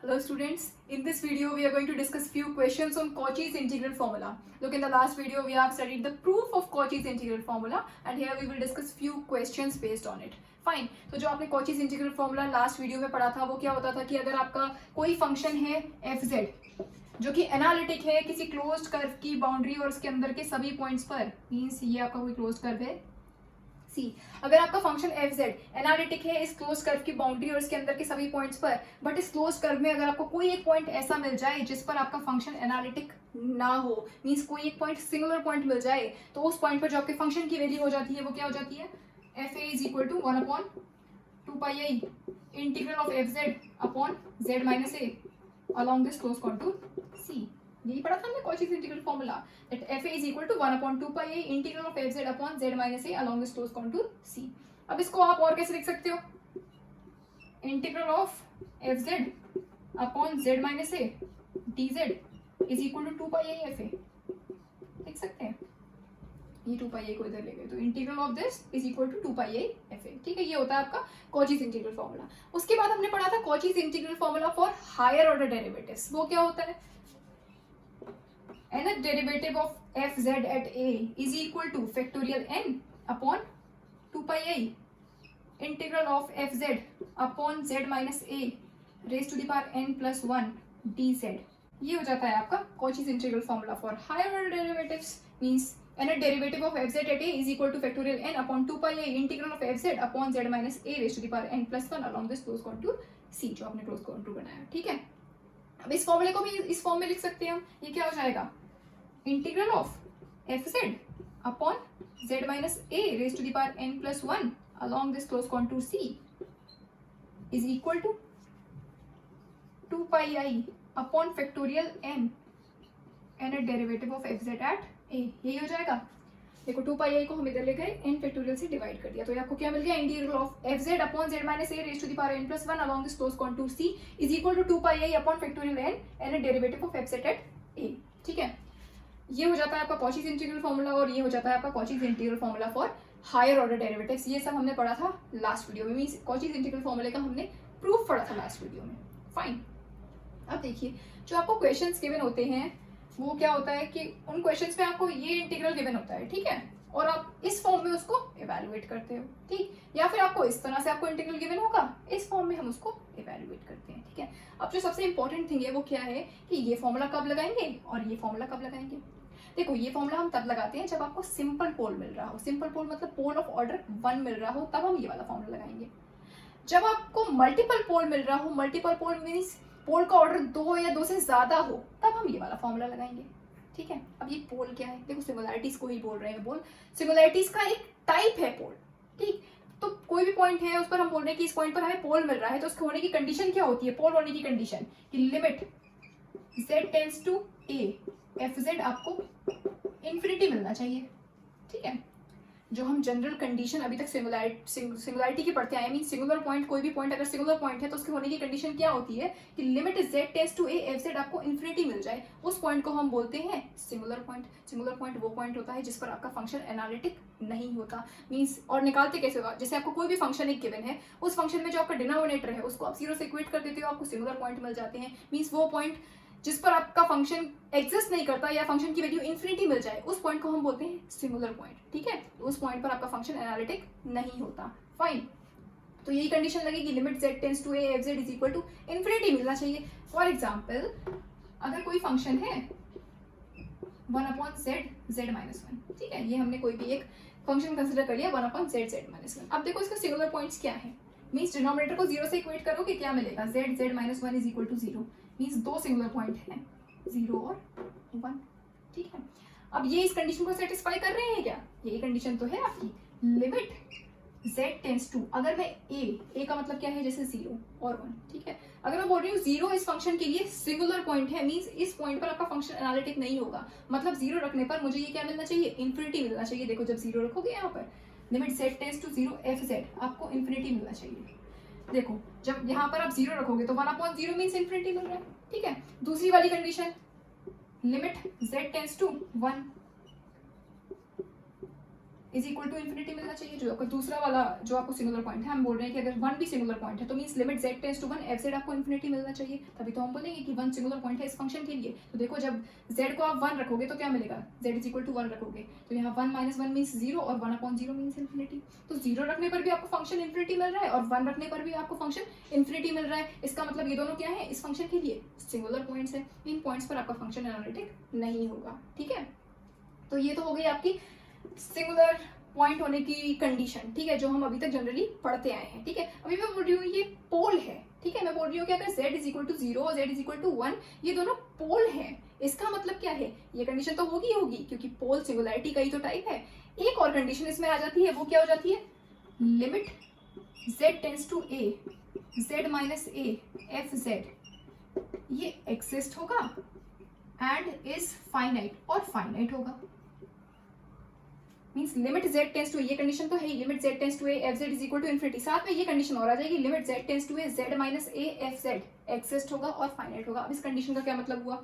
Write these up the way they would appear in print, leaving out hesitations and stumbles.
Hello students, in this video we are going to discuss few questions on Cauchy's integral formula. Look, in the last video we have studied the proof of Cauchy's integral formula and here we will discuss few questions based on it. Fine, तो जो आपने Cauchy's integral formula last video में पढ़ा था वो क्या होता था कि अगर आपका कोई फंक्शन है fz जो कि एनालिटिक है किसी क्लोज्ड कर्व की बाउंड्री और उसके अंदर के सभी पॉइंट्स पर, मींस ये आपका कोई क्लोज्ड कर्व है सी, अगर आपका फंक्शन एफ जेड एनालिटिक है इस क्लोज कर्व की बाउंड्री और इसके अंदर के सभी पॉइंट्स पर, बट इस क्लोज कर्व में अगर आपको कोई एक पॉइंट ऐसा मिल जाए जिस पर आपका फंक्शन एनालिटिक ना हो, मींस कोई एक पॉइंट सिंगुलर पॉइंट मिल जाए, तो उस पॉइंट पर जो आपके फंक्शन की वैल्यू हो जाती है वो क्या हो जाती है, F A is equal to 1/2 integral of F Z upon Z minus A along this closed contour C. यही पढ़ा था हमने Cauchy's integral formula that fa is equal to 1/2 integral of fz upon z minus a along this closed contour C. अब इसको आप और कैसे लिख सकते हो, integral of fz upon z minus a dz is equal to 2 fa लिख सकते हैं, ये 2 को इधर ले गए तो integral of this is equal to 2 fa. ठीक है, ये होता है आपका Cauchy's इंटीग्रल फॉर्मूला. उसके बाद हमने पढ़ा था Cauchy's integral formula for higher order derivatives. वो क्या होता है, nth derivative of fz at a is equal to factorial n upon 2 integral of fz upon z minus a raise to the power n plus 1 dz. ये हो जाता है आपका Cauchy's integral formula for higher order derivatives. Means nth derivative of fz at a is equal to factorial n upon 2 integral of fz upon z minus a raised to the power n plus 1 along this closed contour C, जो आपने closed contour बनाया. ठीक है, अब इस फॉर्मूले को भी इस फॉर्म में लिख सकते हैं हम. ये क्या हो जाएगा, integral of fz upon z minus a raised to the power n plus 1 along this closed contour C is equal to 2 upon factorial n nth derivative of fz at a. यही हो जाएगा. देखो 2 को हम इधर ले गए n फैक्टोरियल से डिवाइड कर दिया, तो आपको क्या मिल गया, integral of fz upon z minus a raise to the power n plus 1 along this closed contour C is equal to 2 upon factorial n nth derivative of fz at a. ठीक है, ये हो जाता है आपका Cauchy's इंटीग्रल फॉर्मूला और ये हो जाता है आपका Cauchy's integral formula for higher order derivatives. ये सब हमने पढ़ा था लास्ट वीडियो में, मींस Cauchy's इंटीग्रल फॉर्मूले का हमने प्रूफ पढ़ा था लास्ट वीडियो में. फाइन, अब देखिए जो आपको क्वेश्चंस गिवन होते हैं वो क्या होता है कि उन क्वेश्चंस में आपको ये इंटीग्रल गिवन होता है, ठीक है, और आप इस फॉर्म में उसको इवैल्यूएट करते हो. ठीक, या फिर आपको इस तरह से आपको इंटीग्रल गिवन होगा, इस फॉर्म में हम उसको इवैल्यूएट करते हैं. ठीक है, अब जो सबसे इंपॉर्टेंट थिंग है वो क्या है कि ये फॉर्मूला कब लगाएंगे और ये फॉर्मूला कब लगाएंगे. देखो, ये फॉर्मूला हम तब लगाते हैं जब आपको सिंपल पोल मिल रहा हो. सिंपल पोल मतलब पोल ऑफ ऑर्डर 1 मिल रहा हो, तब हम ये वाला फॉर्मूला लगाएंगे. जब आपको मल्टीपल पोल मिल रहा हो, मल्टीपल पोल मीन्स पोल का ऑर्डर 2 या 2 से ज्यादा हो, तब हम ये वाला फॉर्मूला लगाएंगे. ठीक है, अब ये पोल क्या है, देखो सिंगुलैरिटीज को ही बोल रहे हैं. पोल सिंगुलैरिटीज का एक टाइप है पोल. ठीक, तो कोई भी पॉइंट है उस पर हम बोल रहे हैं कि इस पॉइंट पर हमें पोल मिल रहा है, तो उसके होने की कंडीशन क्या होती है, पोल होने की कंडीशन कि limit z tends to a fz आपको इंफिनिटी मिलना चाहिए. ठीक है, जो हम जनरल कंडीशन अभी तक सिंगुलैरिटी की पढ़ते आए, मीन सिंगुलर पॉइंट, कोई भी पॉइंट अगर सिंगुलर पॉइंट है तो उसके होने की कंडीशन क्या होती है कि limit z tends to a fz आपको इंफिनिटी मिल जाए. उस पॉइंट को हम बोलते हैं सिंगुलर पॉइंट. सिंगुलर पॉइंट वो पॉइंट होता है जिस पर आपका फंक्शन एनालिटिक नहीं होता. मींस, और निकालते कैसे होगा, जैसे आपको कोई भी फंक्शन एक गिवन है, उस फंक्शन में जो आपका डिनोमिनेटर है उसको आप 0 से इक्वेट कर देते हो, आपको सिंगुलर पॉइंट मिल जाते हैं. मींस वो पॉइंट जिस पर आपका फंक्शन एग्जिस्ट नहीं करता या फंक्शन की वैल्यू इंफिनिटी मिल जाए, उस पॉइंट को हम बोलते हैं सिंगुलर पॉइंट. ठीक है, उस पॉइंट पर आपका फंक्शन एनालिटिक नहीं होता. फाइन, तो यही कंडीशन लगेगी, limit z tends to a fz is equal to infinity मिलना चाहिए. फॉर एग्जांपल, अगर कोई फंक्शन है 1/z z माइनस 1, ठीक है, ये हमने कोई भी एक फंक्शन कंसिडर कर लिया 1/z z माइनस 1. अब देखो इसका सिंगुलर पॉइंट्स क्या है, मींस डिनोमिनेटर को 0 से इक्वेट करोगे क्या मिलेगा, z z minus 1 is equal to 0. Means 2 singular point हैं, 0 और 1. ठीक है, अब ये इस कंडीशन को सेटिस्फाई कर रहे हैं क्या, यही कंडीशन तो है आपकी, लिमिट z टेंड्स टू, अगर मैं a का मतलब क्या है, जैसे 0 और 1. ठीक है, अगर मैं बोल रही हूँ 0 इस फंक्शन के लिए सिंगुलर पॉइंट है, मींस इस पॉइंट पर आपका फंक्शन एनालिटिक नहीं होगा, मतलब 0 रखने पर मुझे ये क्या मिलना चाहिए, इंफिनिटी मिलना चाहिए. देखो जब 0 रखोगे यहाँ पर, limit z tends to 0 fz आपको इंफिनिटी मिलना चाहिए. देखो जब यहाँ पर आप 0 रखोगे तो 1/0 मींस इंफिनिटी मिल रहा है. ठीक है, दूसरी वाली condition, limit z tends to 1 is equal to infinity मिलना चाहिए। जो आपका दूसरा वाला जो आपको सिंगुलर पॉइंट है, हम बोल रहे हैं कि अगर वन भी सिंगुलर पॉइंट है तो means limit z tends to 1 F Z आपको इन्फिनिटी मिलना चाहिए, तभी तो हम बोलेंगे कि वन सिंगुलर पॉइंट है इस फंक्शन के लिए। तो देखो जब z को आप 1 रखोगे तो क्या मिलेगा, z इज इक्वल टू 1 रखोगे तो यहाँ 1 माइनस 1 मीन्स 0 और 1 अपॉन 0 मीन्स इन्फिनिटी। तो 0 रखने पर भी आपको फंक्शन इन्फिनिटी मिल रहा है और 1 रखने पर भी आपको फंक्शन इन्फिनिटी मिल रहा है। इसका मतलब ये दोनों क्या है, इस फंक्शन के लिए सिंगुलर पॉइंट्स है। इन पॉइंट्स पर आपका फंक्शन एनालिटिक नहीं होगा। ठीक है, तो ये तो हो गई आपकी सिंगुलर पॉइंट होने की कंडीशन। ठीक है, जो हम अभी तक जनरली पढ़ते आए हैं। ठीक है, अभी मैं बोल रही हूँ ये पोल है। ठीक है, मैं बोल रही हूँ कि अगर z इज इक्वल टू 0 और z इज इक्वल टू 1 ये दोनों पोल हैं, इसका मतलब क्या है, ये कंडीशन तो होगी क्योंकि पोल सिंगुलैरिटी का ही तो टाइप है। एक और कंडीशन इसमें आ जाती है, वो क्या हो जाती है, limit z tends to a z minus a f z ये एग्जिस्ट होगा एंड इज फाइनाइट, और फाइनाइट होगा। Means limit z tends to, ये कंडीशन तो है ही, limit z tends to a f z is equal to infinity, साथ में ये कंडीशन और आ जाएगी, limit z tends to a z minus a f z exist होगा और फाइनाइट होगा। अब इस कंडीशन का क्या मतलब हुआ,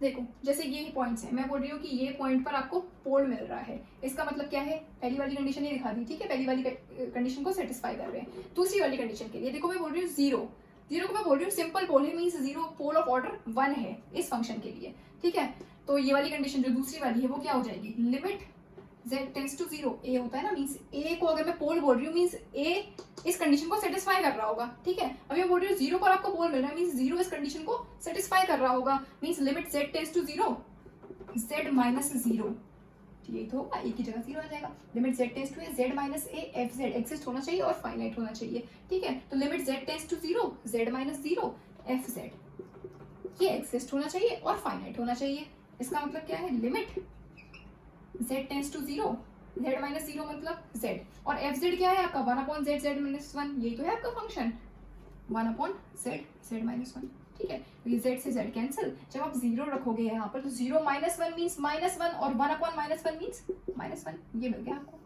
देखो जैसे ये पॉइंट्स हैं, मैं बोल रही हूँ कि ये पॉइंट पर आपको पोल मिल रहा है, इसका मतलब क्या है, पहली वाली कंडीशन ये दिखा दी। ठीक है, पहली वाली कंडीशन को सेटिस्फाई कर रहे हैं। दूसरी वाली कंडीशन के लिए देखो मैं बोल रही हूँ 0 को मैं बोल रही हूँ सिंपल पोल है, मीन्स 0 पोल ऑफ ऑर्डर 1 है इस फंक्शन के लिए। ठीक है, तो ये वाली कंडीशन जो दूसरी वाली है वो क्या हो जाएगी, limit z tends to 0 a होता है ना, मीन्स a को अगर मैं पोल बोल रही हूँ मीन्स a इस कंडीशन को सेटिस्फाई कर रहा होगा। ठीक है, अभी मैं बोल रही हूँ 0 पर आपको पोल मिल रहा है, मीन्स 0 इस कंडीशन को सेटिस्फाई कर रहा होगा, means limit z tends to 0 z minus 0, यही तो होगा, एक की जगह 0 आ जाएगा। Limit z tends to a z minus a f z exist होना चाहिए और फाइनाइट होना चाहिए। ठीक है, तो limit z tends to 0 z minus 0 f z ये एग्जिस्ट होना चाहिए और फाइनाइट होना चाहिए। इसका मतलब क्या है, limit z tends to 0 z minus 0 मतलब z, और एफ जेड क्या है आपका 1 अपॉन z z माइनस 1, यही तो है आपका function 1 upon z z minus 1। ठीक है, तो ये z से z कैंसिल, जब आप 0 रखोगे यहाँ पर तो 0 माइनस 1 मीन्स माइनस 1 और 1 अपॉन माइनस 1 मीन्स माइनस 1, ये मिल गया आपको।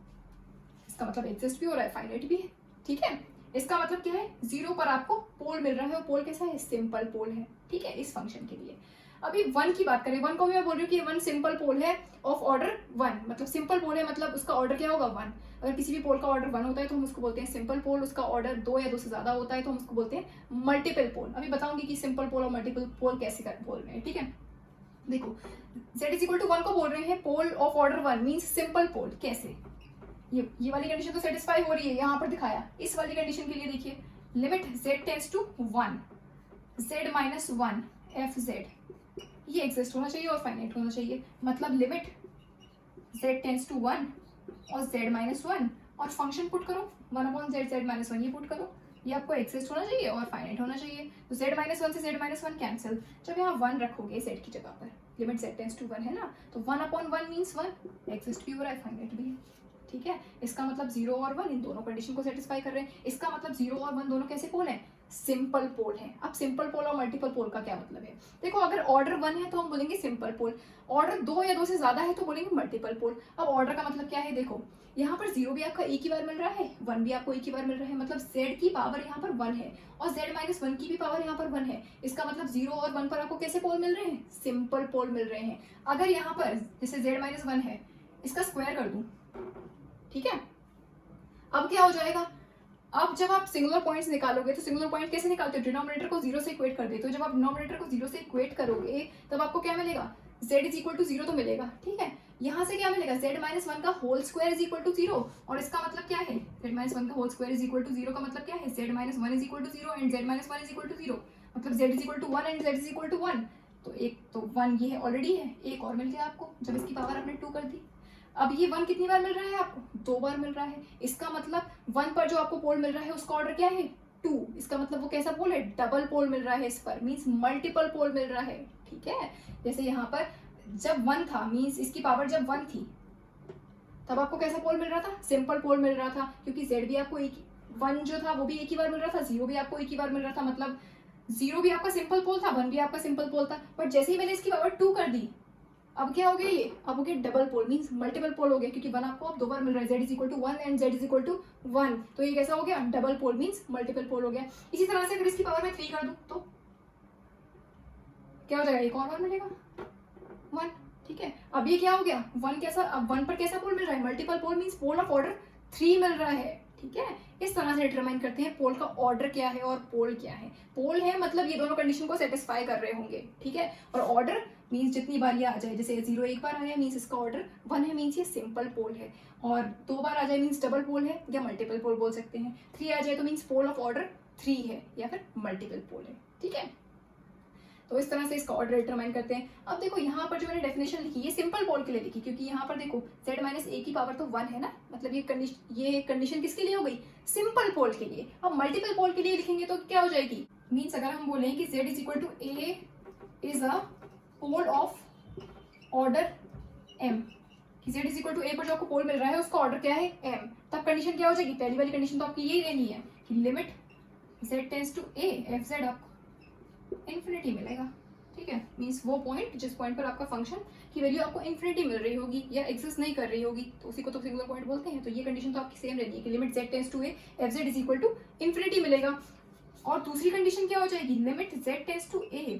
इसका मतलब एग्जिस्ट भी हो रहा है, फाइनाइट भी है। ठीक है, इसका मतलब क्या है, 0 पर आपको पोल मिल रहा है और पोल कैसा है, सिंपल पोल है। ठीक है, इस फंक्शन के लिए। अभी 1 की बात करें, 1 को मैं बोल रही हूँ कि 1 सिंपल पोल है ऑफ ऑर्डर 1, मतलब सिंपल पोल है मतलब उसका ऑर्डर क्या होगा 1। अगर किसी भी पोल का ऑर्डर 1 होता है तो हम उसको बोलते हैं सिंपल पोल, उसका ऑर्डर 2 या 2 से ज्यादा होता है तो हम उसको बोलते हैं मल्टीपल पोल। अभी बताऊंगी कि सिंपल पोल और मल्टीपल पोल कैसे बोल रहे हैं। ठीक है, देखो z इज इक्वल टू 1 को बोल रहे हैं pole of order 1 means simple pole, कैसे, ये वाली कंडीशन तो सेटिस्फाई हो रही है, यहाँ पर दिखाया। इस वाली कंडीशन के लिए देखिए, limit z tends to 1 z minus 1 f z ये एग्जिस्ट होना चाहिए और फाइनाइट होना चाहिए। मतलब लिमिट z टेंड्स टू 1 और z माइनस 1 और फंक्शन पुट करो 1 अपॉन z माइनस 1 ये पुट करो, ये आपको एक्सिस्ट होना चाहिए और फाइनाइट होना चाहिए। तो z माइनस 1 से z माइनस 1 कैंसिल, जब यहाँ 1 रखोगे z की जगह पर, लिमिट z टेंड्स टू 1 है ना, तो 1 अपॉन 1 मीन्स 1, एक्सिस्ट भी हो रहा है फाइनाइट भी है। ठीक है, इसका मतलब 0 और 1 इन दोनों कंडीशन को सेटिस्फाई कर रहे हैं। इसका मतलब 0 और 1 दोनों कैसे पोल हैं, सिंपल पोल है। अब सिंपल पोल और मल्टीपल पोल का क्या मतलब है, देखो अगर ऑर्डर 1 है तो हम बोलेंगे सिंपल पोल, ऑर्डर 2 या 2 से ज्यादा है तो बोलेंगे मल्टीपल पोल। अब ऑर्डर का मतलब क्या है, देखो यहाँ पर 0 भी आपका एक ही बार मिल रहा है, 1 भी आपको एक ही बार मिल रहा है, मतलब z की पावर यहाँ पर 1 है और z माइनस 1 की भी पावर यहाँ पर 1 है। इसका मतलब 0 और 1 पर आपको कैसे पोल मिल रहे हैं, सिंपल पोल मिल रहे हैं। अगर यहाँ पर जैसे z माइनस 1 है, इसका स्क्वायर कर दूं, ठीक है, अब क्या हो जाएगा, अब जब आप सिंगुलर पॉइंट्स निकालोगे तो सिंगुलर पॉइंट कैसे निकालते हो, डिनोमिनेटर को 0 से इक्वेट कर देते हो। जब आप डिनोमिनेटर को 0 से इक्वेट करोगे तब आपको क्या मिलेगा, z इज इक्वल टू 0 तो मिलेगा। ठीक है, यहाँ से क्या मिलेगा, z माइनस 1 का whole square is equal to 0, और इसका मतलब क्या है, z माइनस 1 का whole square is equal to 0 का मतलब क्या है, z minus 1 is equal to 0 and z minus 1 is equal to 0, मतलब z is equal to 1 and z is equal to 1। तो एक तो 1 ये है ऑलरेडी है, एक और मिल गया आपको जब इसकी पावर आपने 2 कर दी। अब ये 1 कितनी बार मिल रहा है आपको, 2 बार मिल रहा है। इसका मतलब 1 पर जो आपको पोल मिल रहा है उसका ऑर्डर क्या है 2, इसका मतलब वो कैसा पोल है, डबल पोल मिल रहा है इस पर, मीन्स मल्टीपल पोल मिल रहा है। ठीक है, जैसे यहाँ पर जब 1 था मीन्स इसकी पावर जब 1 थी तब आपको कैसा पोल मिल रहा था, सिंपल पोल मिल रहा था, क्योंकि z भी आपको 1 जो था वो भी एक ही बार मिल रहा था, 0 भी आपको एक ही बार मिल रहा था, मतलब 0 भी आपका सिंपल पोल था, 1 भी आपका सिंपल पोल था। बट जैसे ही मैंने इसकी पावर 2 कर दी, अब क्या हो गया, ये अब हो गया double pole, means multiple pole हो गया, क्योंकि 1 आपको अब 2 बार मिल रहा है, z is equal to 1 and z is equal to 1, तो ये कैसा हो गया, double pole means multiple pole हो गया। इसी तरह से अगर इसकी पावर मैं 3 कर दूं तो क्या हो जाएगा, एक और बार मिलेगा 1, ठीक है। अब ये क्या हो गया, 1 कैसा, अब 1 पर कैसा पोल मिल रहा है, multiple pole means pole of order 3 मिल रहा है, ठीक है। इस तरह से डिटरमाइन करते हैं पोल का ऑर्डर क्या है और पोल क्या है। पोल है मतलब ये दोनों कंडीशन को सेटिस्फाई कर रहे होंगे, ठीक है, और ऑर्डर मीन्स जितनी बार ये आ जाए, जैसे 0 एक बार आया मीन्स इसका ऑर्डर 1 है, मीन्स ये सिंपल पोल है, और 2 बार आ जाए मीन्स डबल पोल है या मल्टीपल पोल बोल सकते हैं, 3 आ जाए तो मीन्स पोल ऑफ ऑर्डर 3 है या फिर मल्टीपल पोल है, ठीक है। तो इस तरह से इसका ऑर्डर डिटरमाइन करते हैं। अब देखो यहाँ पर जो मैंने डेफिनेशन लिखी ये सिंपल पोल के लिए लिखी, क्योंकि यहाँ पर देखो z माइनस ए की पावर तो 1 है ना, मतलब ये कंडीशन किसके लिए हो गई, सिंपल पोल के लिए। अब मल्टीपल पोल के लिए लिखेंगे तो क्या हो जाएगी, मीन्स अगर हम बोलें कि z is equal to A is a pole of order m, कि z is equal to A पर जो आपको पोल मिल रहा है उसका ऑर्डर क्या है m, तब कंडीशन क्या हो जाएगी, पहली वाली कंडीशन तो आपकी यही रहनी है कि limit z tends to a F Z आपको इन्फिनिटी मिलेगा, ठीक है। मीन्स वो पॉइंट जिस पॉइंट पर आपका फंक्शन की वैल्यू आपको इन्फिनिटी मिल रही होगी या एग्जिस्ट नहीं कर रही होगी तो उसी को तो सिंगुलर पॉइंट बोलते हैं। तो ये कंडीशन तो आपकी सेम रहनी है कि limit z tends to a F Z is equal to infinity मिलेगा। और दूसरी कंडीशन क्या हो जाएगी, limit z tends to a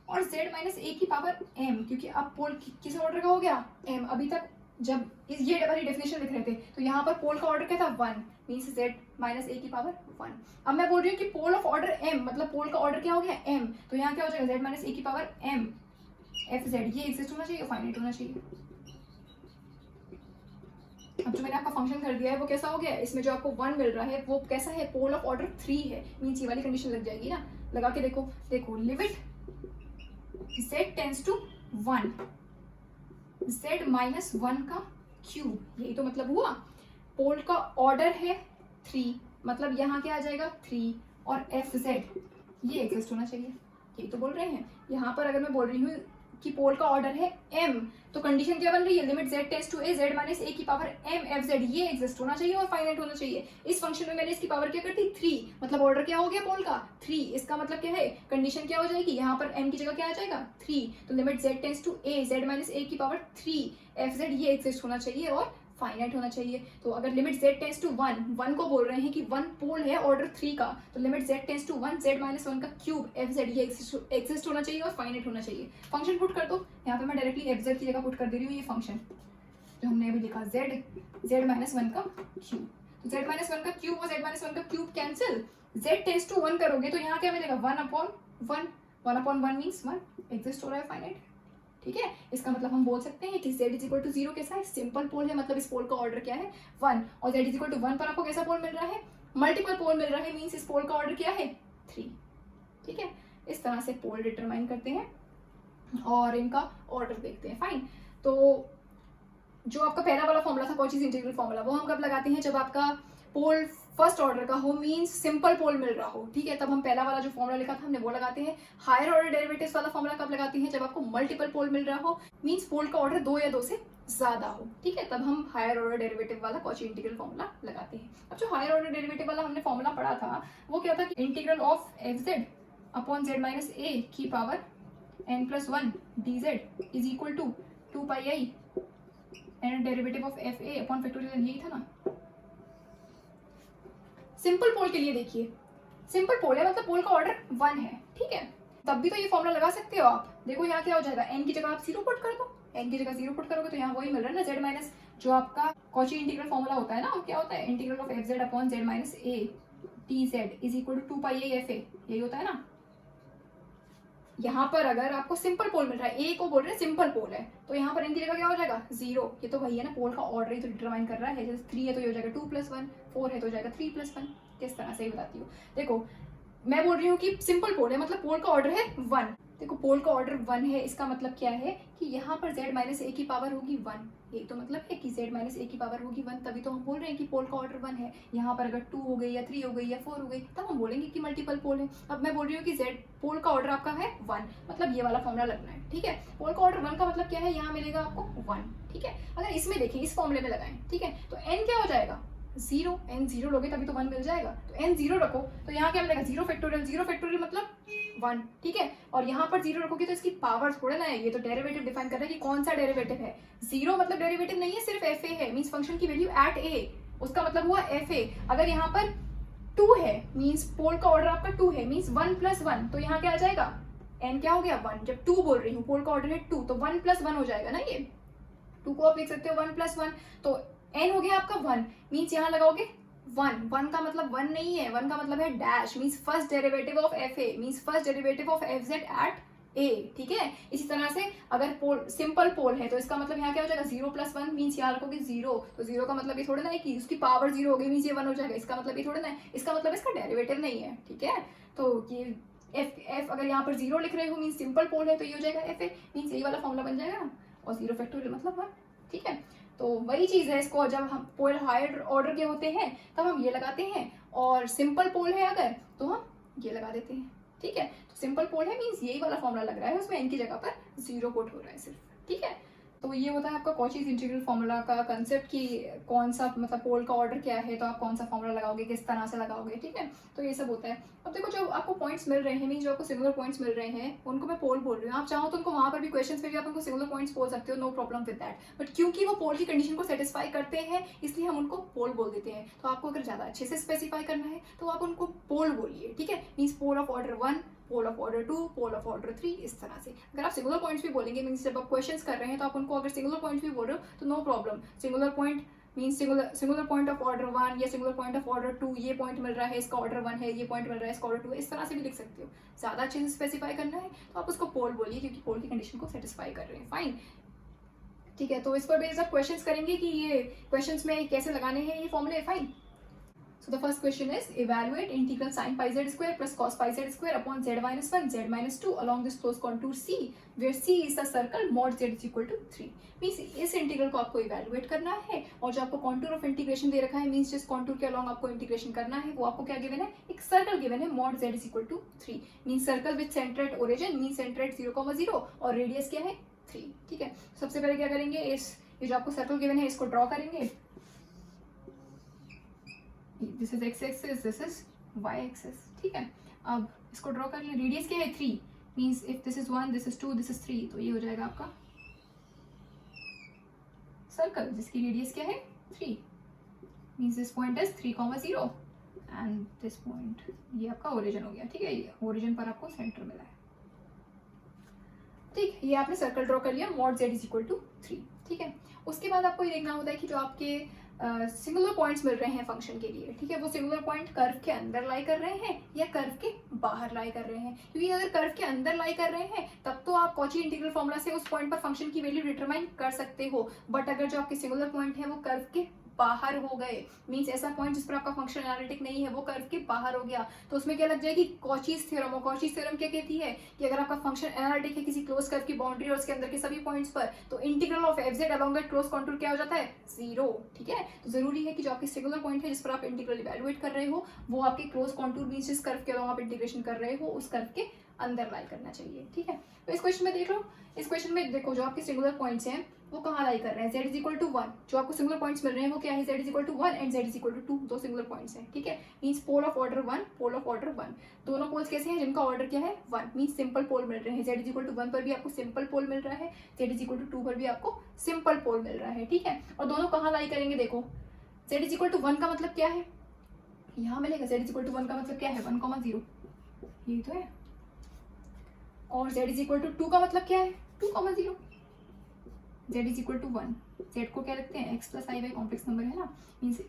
और z माइनस a की पावर m, क्योंकि अब पोल किस ऑर्डर का हो गया m। अभी तक जब ये वाली डेफिनेशन लिख रहे थे तो यहाँ पर पोल का ऑर्डर क्या था 1, मीन्स z माइनस a की पावर 1। अब मैं बोल रही हूँ कि पोल ऑफ ऑर्डर m, मतलब पोल का ऑर्डर क्या हो गया m, तो यहाँ क्या हो जाएगा z माइनस a की पावर m एफ जेड, ये एग्जिस्ट होना चाहिए, फाइनाइट होना चाहिए। अब जो मैंने आपका फंक्शन कर दिया है वो कैसा हो गया, इसमें जो आपको 1 मिल रहा है वो कैसा है, पोल ऑफ ऑर्डर 3 है, मीन्स ये वाली कंडीशन लग जाएगी ना। लगा के देखो, देखो limit z tends to 1 z minus 1 का क्यूब, यही तो मतलब हुआ। पोल का ऑर्डर है 3, मतलब यहाँ क्या आ जाएगा 3 और एफ जेड ये एग्जिस्ट होना चाहिए, यही तो बोल रहे हैं। यहाँ पर अगर मैं बोल रही हूँ कि पोल का ऑर्डर है m, तो कंडीशन क्या बन रही है, limit z tends to a z minus a की पावर m एफ जेड ये एग्जिस्ट होना चाहिए और फाइनाइट होना चाहिए। इस फंक्शन में मैंने इसकी पावर क्या कर दी 3, मतलब ऑर्डर क्या हो गया पोल का 3। इसका मतलब क्या है, कंडीशन क्या हो जाएगी, यहाँ पर m की जगह क्या आ जाएगा 3, तो limit z tends to a z minus a की पावर 3 एफ जेड ये एग्जिस्ट होना चाहिए और फाइनाइट होना चाहिए। तो अगर लिमिट z टेंड्स टू 1 को बोल रहे हैं कि 1 पोल है ऑर्डर 3 का, तो limit z tends to 1 z minus 1 का क्यूब एफ जेड ये एग्जिस्ट होना चाहिए और फाइनाइट होना चाहिए। फंक्शन पुट कर दो, यहाँ पे मैं डायरेक्टली एफ जेड की जगह पुट कर दे रही हूँ ये फंक्शन जो हमने अभी लिखा z माइनस 1 का क्यूब। तो z माइनस 1 का क्यूब और z माइनस 1 का cube cancel, z tends to 1 करोगे तो यहाँ क्या मिलेगा 1 अपॉन 1 मीन्स 1 एग्जिस्ट हो रहा है फाइनाइट, ठीक है। इसका मतलब हम बोल सकते हैं कि z इज इक्वल टू 0 कैसा है, सिंपल पोल है, मतलब इस पोल का ऑर्डर क्या है 1, और z इज इक्वल टू 1 पर आपको कैसा पोल मिल रहा है, मल्टीपल पोल मिल रहा है, मीन्स इस पोल का ऑर्डर क्या है 3, ठीक है। इस तरह से पोल डिटरमाइन करते हैं और इनका ऑर्डर देखते हैं, फाइन। तो जो आपका पहला वाला फॉर्मूला था कॉचीज इंटीग्रल फॉर्मूला, वो हम कब लगाते हैं, जब आपका पोल फर्स्ट ऑर्डर का हो, मीन्स सिंपल पोल मिल रहा हो, ठीक है, तब हम पहला वाला जो फॉर्मूला लिखा था हमने वो लगाते हैं। हायर ऑर्डर डेरिवेटिव्स वाला फॉर्मूला कब लगाते हैं, जब आपको मल्टीपल पोल मिल रहा हो, मीन्स पोल का ऑर्डर 2 या 2 से ज्यादा हो, ठीक है, तब हम हायर ऑर्डर डेरिवेटिव वाला कॉची इंटीग्रल फॉर्मूला लगाते हैं। अब जो हायर ऑर्डर डेरिवेटिव वाला हमने फॉर्मूला पढ़ा था वो क्या था कि integral of F Z upon Z minus a की power n+1 dz is equal to 2 pi i and derivative of f a upon factorial, यही था ना। सिंपल पोल के लिए देखिए, सिंपल पोल है मतलब पोल का ऑर्डर 1 है, ठीक है, तब भी तो ये फॉर्मूला लगा सकते हो आप। देखो यहाँ क्या हो जाएगा, n की जगह आप 0 पुट कर दो, n की जगह 0 पुट करोगे तो यहाँ वही मिल रहा है ना, z माइनस जो आपका कॉची इंटीग्रल फॉर्मूला होता है ना, क्या होता है integral of F Z upon Z minus A D Z is equal to 2 pi A F A, यही होता है ना। यहाँ पर अगर आपको सिंपल पोल मिल रहा है, ए को बोल रहे हैं सिंपल पोल है, तो यहाँ पर n की जगह क्या हो जाएगा 0, ये तो वही है ना, पोल का ऑर्डर ही तो डिटरमाइन कर रहा है। जैसे 3 है तो ये हो जाएगा 2+1, 4 है तो हो जाएगा 3+1, किस तरह से ही बताती हूँ। देखो मैं बोल रही हूँ कि सिंपल पोल है मतलब पोल का ऑर्डर है 1, देखो पोल का ऑर्डर 1 है, इसका मतलब क्या है कि यहाँ पर z माइनस ए की पावर होगी 1, यही तो मतलब है कि z माइनस ए की पावर होगी 1, तभी तो हम बोल रहे हैं कि पोल का ऑर्डर 1 है। यहाँ पर अगर 2 हो गई या 3 हो गई या 4 हो गई तब हम बोलेंगे कि मल्टीपल पोल है। अब मैं बोल रही हूँ कि z पोल का ऑर्डर आपका है 1, मतलब ये वाला फॉर्मूला लगना है, ठीक है। पोल का ऑर्डर 1 का मतलब क्या है, यहाँ मिलेगा आपको 1, ठीक है। अगर इसमें देखें, इस फॉर्मूले में लगाएं, ठीक है, तो n क्या हो जाएगा 0, n 0 लोगे तभी तो 1 मिल जाएगा, तो n 0 रखो तो यहाँ क्या मिलेगा 0 फैक्टोरियल मतलब 1, ठीक है। और यहाँ पर 0 रखोगे तो इसकी पावर थोड़ा ना है, ये तो डेरिवेटिव डिफाइन कर रहा है कि कौन सा डेरिवेटिव है। 0 मतलब डेरिवेटिव नहीं है, सिर्फ एफ ए है, मीन्स फंक्शन की वैल्यू एट ए, उसका मतलब हुआ एफ ए। अगर यहाँ पर 2 है मीन्स पोल का ऑर्डर आपका 2 है, मीन्स 1+1, तो यहाँ क्या आ जाएगा n क्या हो गया 1, जब 2 बोल रही हूँ, पोल का ऑर्डर है 2, तो 1 + 1 हो जाएगा ना, ये 2 को आप लिख सकते हो 1 + 1, तो n हो गया आपका 1, मीन्स यहाँ लगाओगे 1 का मतलब 1 नहीं है, 1 का मतलब है dash, means first derivative of f a, means first derivative of F z at a, ठीक है। इसी तरह से अगर पोल सिंपल पोल है तो इसका मतलब यहाँ क्या हो जाएगा 0 + 1, मीन्स यहाँ रखोगे 0, तो 0 का मतलब ये थोड़ा ना है कि उसकी पावर 0 हो गई मीन्स ये 1 हो जाएगा, इसका मतलब ये थोड़ा ना है, इसका मतलब इसका डेरिवेटिव नहीं है, ठीक है। तो ये एफ अगर यहाँ पर 0 लिख रहे हो मीन्स सिंपल पोल है, तो ये हो जाएगा एफ ए, मीन्स यही वाला फॉर्मूला बन जाएगा ना, और 0 फैक्टोरियल मतलब 1, ठीक है। तो वही चीज़ है, इसको जब हम पोल हायर ऑर्डर के होते हैं तब हम ये लगाते हैं, और सिंपल पोल है अगर तो हम ये लगा देते हैं, ठीक है। तो सिंपल पोल है मीन्स यही वाला फॉर्मूला लग रहा है, उसमें n की जगह पर 0 पुट हो रहा है सिर्फ, ठीक है। तो ये होता है आपका कॉचीज इंटीग्रल फॉर्मूला का कंसेप्ट कि कौन सा मतलब पोल का ऑर्डर क्या है तो आप कौन सा फॉर्मूला लगाओगे, किस तरह से लगाओगे, ठीक है। तो ये सब होता है। अब देखो जो आपको पॉइंट्स मिल रहे हैं, मीन जो आपको सिंगुलर पॉइंट्स मिल रहे हैं उनको मैं पोल बोल रही हूँ, आप चाहो तो उनको वहाँ पर भी क्वेश्चन में भी आप उनको सिंगुलर पॉइंट्स बोल सकते हो, no problem with that, but क्योंकि वो पोल की कंडीशन को सेटिस्फाई करते हैं इसलिए हम उनको पोल बोल देते हैं। तो आपको अगर ज़्यादा अच्छे से स्पेसिफाई करना है तो आप उनको पोल बोलिए, ठीक है। Means pole of order 1, pole of order 2, pole of order 3, इस तरह से। अगर आप सिंगुलर पॉइंट्स भी बोलेंगे मीन्स जब आप क्वेश्चंस कर रहे हैं तो आप उनको अगर सिंगुलर पॉइंट्स भी बोल रहे हो तो no problem, singular point means singular point of order 1 या सिंगुलर पॉइंट ऑफ ऑर्डर 2, ये पॉइंट मिल रहा है इसका ऑर्डर 1 है, ये पॉइंट मिल रहा है इसका ऑर्डर 2 है, इस तरह से भी लिख सकते हो। ज़्यादा अच्छे से स्पेसिफाई करना है तो आप उसको पोल बोलिए क्योंकि पोल की कंडीशन को सेटिस्फाई कर रहे हैं, फाइन, ठीक है। तो इस पर बेस्ड आप क्वेश्चंस करेंगे कि ये क्वेश्चंस में कैसे लगाने हैं ये फॉर्मूले, fine. So the first question is evaluate integral sin pi z square plus cos pi z square upon z minus 1 z minus 2 along this closed contour C where C is the circle mod z is equal to 3। Means इस integral को आपको evaluate करना है और जो आपको contour of integration दे रखा है मीन्स जिस कॉन्टूर के अलॉन्ग आपको इंटीग्रेशन करना है वो आपको क्या गिवन है, एक सर्कल गिवन है mod z is equal to 3, means circle with centre at origin, means centre at 0,0 और रेडियस क्या है 3, ठीक है। सबसे पहले क्या करेंगे, ये जो आपको सर्कल गिवन है इसको ड्रॉ करेंगे, this is x axis, this is y axis, ठीक है। अब इसको ड्रॉ कर लें, रेडियस क्या है 3, means if this is 1 this is 2 this is 3, तो ये हो जाएगा आपका सर्कल जिसकी रेडियस क्या है 3, means this point is 3,0 and this point ये आपका ओरिजिन हो गया, ठीक है। ये ओरिजिन पर आपको सेंटर मिला है, ठीक, ये आपने सर्कल ड्रॉ कर लिया mod z is equal to 3, ठीक है। उसके बाद आपको ये देखना होता है कि जो आपके सिंगुलर पॉइंट्स मिल रहे हैं फंक्शन के लिए, ठीक है, वो सिंगुलर पॉइंट कर्व के अंदर लाई कर रहे हैं या कर्व के बाहर लाई कर रहे हैं, क्योंकि अगर कर्व के अंदर लाई कर रहे हैं तब तो आप कॉची इंटीग्रल फॉर्मूला से उस पॉइंट पर फंक्शन की वैल्यू डिटरमाइन कर सकते हो, बट अगर जो आपके सिंगुलर पॉइंट है वो कर्व के बाहर हो गए, मीन्स ऐसा पॉइंट जिस पर आपका फंक्शन एनालिटिक नहीं है वो कर्व के बाहर हो गया, तो उसमें क्या लग जाएगी कॉचीज थ्योरम। और कॉचीज थ्योरम क्या कहती है कि अगर आपका फंक्शन एनालिटिक है किसी क्लोज कर्व की बाउंड्री और उसके अंदर के सभी पॉइंट्स पर, तो integral of F Z along that close contour क्या हो जाता है 0, ठीक है। तो जरूरी है कि जो आपकी सिंगुलर पॉइंट है जिस पर आप इंटीग्रल इवैल्यूएट कर रहे हो वो आपके क्लोज कॉन्टूर मीन्स जिस कर्व के अलोंग आप इंटीग्रेशन कर रहे हो उस कर्व के अंदर लाई करना चाहिए, ठीक है। तो इस क्वेश्चन में देख लो, इस क्वेश्चन में देखो जो आपके सिंगुलर पॉइंट्स हैं वो कहाँ लाई कर रहे हैं, z इज इक्वल टू 1, जो आपको सिंगुलर पॉइंट्स मिल रहे हैं वो क्या है, z is equal to 1 and z is equal to 2, दो सिंगुलर पॉइंट्स हैं, ठीक है। Means pole of order 1, pole of order 1, दोनों पोल्स कैसे हैं जिनका ऑर्डर क्या है 1, मीन्स सिंपल पोल मिल रहे हैं, z इज इक्वल टू 1 पर भी आपको सिंपल पोल मिल रहा है, z इज इक्वल टू 2 पर भी आपको सिंपल पोल मिल रहा है, ठीक है। और दोनों कहाँ लाई करेंगे, देखो z इज इक्वल टू 1 का मतलब क्या है, यहाँ मिलेगा, z इज इक्वल टू 1 का मतलब क्या है 1,0, ये तो है, और z इज इक्वल टू 2 का मतलब क्या है 2,0, z is equal to 1, z को क्या रखते हैं x plus I Y complex number है ना, मीन्स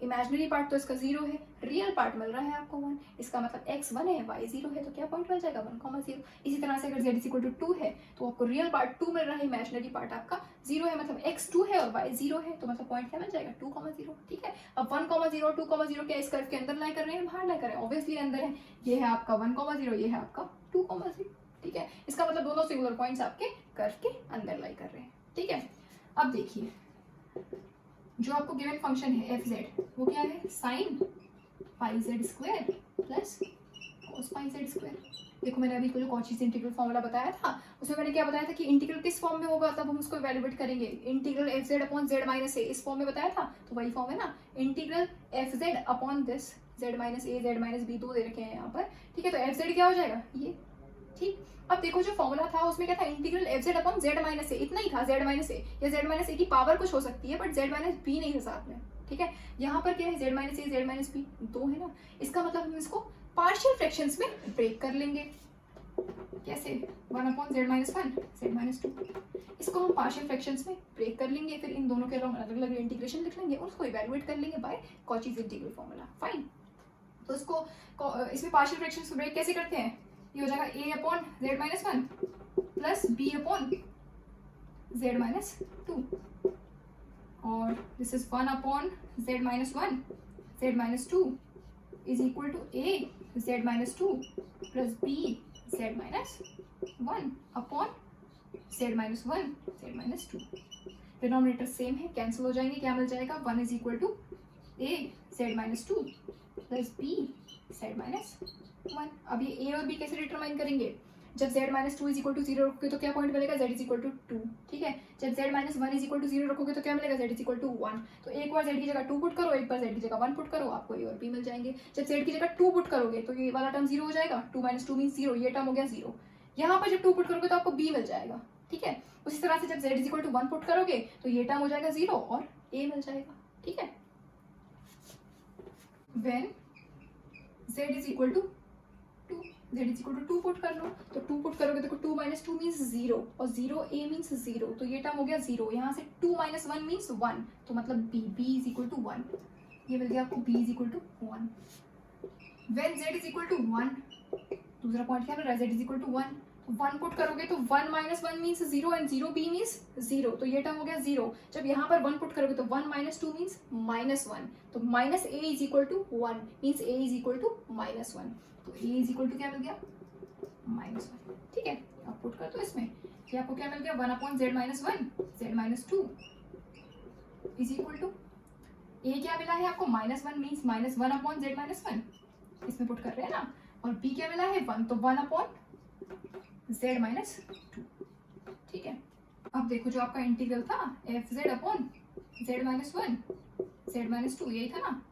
इमेजिनरी पार्ट तो इसका 0 है, रियल पार्ट मिल रहा है आपको 1, इसका मतलब x 1 है y 0 है, तो क्या पॉइंट मिल जाएगा 1,0। इसी तरह से अगर z इज इक्वल टू 2 है तो आपको रियल पार्ट 2 मिल रहा है, इमेजिनरी पार्ट आपका 0 है, मतलब x 2 है और y 0 है, तो मतलब पॉइंट क्या मिल जाएगा 2,0, ठीक है। अब 1,0 और 2,0 क्या इस कर्व के अंदर लाई कर रहे हैं बाहर लाई कर रहे हैं, ऑब्वियसली अंदर है, ये है आपका 1,0, ये है आपका 2,0, ठीक है। इसका मतलब दोनों सिंगुलर पॉइंट्स आपके कर्व के अंदर लाई कर रहे हैं, ठीक है। अब देखिए जो आपको गिवन फंक्शन है एफ जेड वो क्या है sine pi Z square plus cos पाई जेड स्क्वायर। देखो मैंने अभी जो कॉचीज इंटीग्रल फॉर्मूला बताया था उसमें मैंने क्या बताया था कि इंटीग्रल किस फॉर्म में होगा तब हम उसको इवैल्यूएट करेंगे, integral F Z upon Z minus a, इस फॉर्म में बताया था, तो वही फॉर्म है ना, integral F Z upon this Z minus A Z minus B, दो दे रखे हैं यहाँ पर, ठीक है। तो एफ जेड क्या हो जाएगा ये, ठीक। अब देखो जो फॉर्मूला था उसमें क्या था, integral F Z upon Z minus a, इतना ही था, जेड माइनस ए या जेड माइनस ए की पावर कुछ हो सकती है बट जेड माइनस बी नहीं था साथ में, ठीक है। यहाँ पर क्या है Z minus A Z minus B दो है ना, इसका मतलब हम इसको पार्शियल फ्रैक्शंस में ब्रेक कर लेंगे, कैसे 1/z-1 z-2। इसको हम पार्शियल फ्रैक्शंस में ब्रेक कर लेंगे, फिर इन दोनों के अलग अलग इंटीग्रेशन लिख लेंगे और उसको इवैल्यूएट कर लेंगे by Cauchy's integral formula. Fine. तो इसको इसमें पार्शियल फ्रैक्शंस को ब्रेक कैसे करते हैं? ये हो जाएगा a/z-1 प्लस b/z-2 और this is 1/z-1 z-2 is equal to a z-2 plus b z-1 upon z-1 z-2। Denominator same है, कैंसिल हो जाएंगे, क्या मिल जाएगा 1 is equal to a z-2 plus b z-1। अब ये a और b कैसे डिटरमाइन करेंगे? जब z-2 is equal to 0 रखोगे तो क्या पॉइंट मिलेगा? z is equal to 2। ठीक है, जब z-1 is equal to 0 रखोगे तो क्या मिलेगा? z is equal to 1। तो एक बार z की जगह 2 पुट करो, एक बार z की जगह 1 पुट करो, आपको a और b मिल जाएंगे। जब z की जगह 2 पुट करोगे तो ये वाला टर्म 0 हो जाएगा, 2 - 2 मीन्स 0, ये टर्म हो गया 0। यहाँ पर जब 2 पुट करोगे तो आपको b मिल जाएगा। ठीक है, उसी तरह से जब z is equal to 1 put करोगे तो ये टर्म हो जाएगा 0 और a मिल जाएगा। ठीक है, when z is equal to 2, z is equal to 2 put कर लो, तो 2 पुट करोगे तो 2 - 2 मीन्स 0 और 0 a मीन्स 0, तो ये टर्म हो गया 0। यहाँ से 2 - 1 मीन्स 1, तो मतलब b is equal to 1, ये मिल गया आपको b is equal to 1। when z is equal to 1, दूसरा पॉइंट क्या मिल रहा है? z is equal to 1, 1 put करोगे तो 1 - 1 मीन्स 0 एंड 0 b मीन्स 0, तो ये टर्म हो गया 0। जब यहाँ पर 1 पुट करोगे तो 1 - 2 मीन्स -1, तो minus a is equal to 1 means a is equal to -1, तो a is equal to क्या मिल गया? -1। ठीक है, अब पुट कर दो इसमें, कि आपको क्या मिल गया? 1/z-1 z-2 is equal to a क्या मिला है आपको? -1 मीन्स -1/z-1, इसमें पुट कर रहे हैं ना, और b क्या मिला है? 1, तो 1/z-2। ठीक है, अब देखो जो आपका इंटीग्रल था fz/z-1 z-2, यही था ना,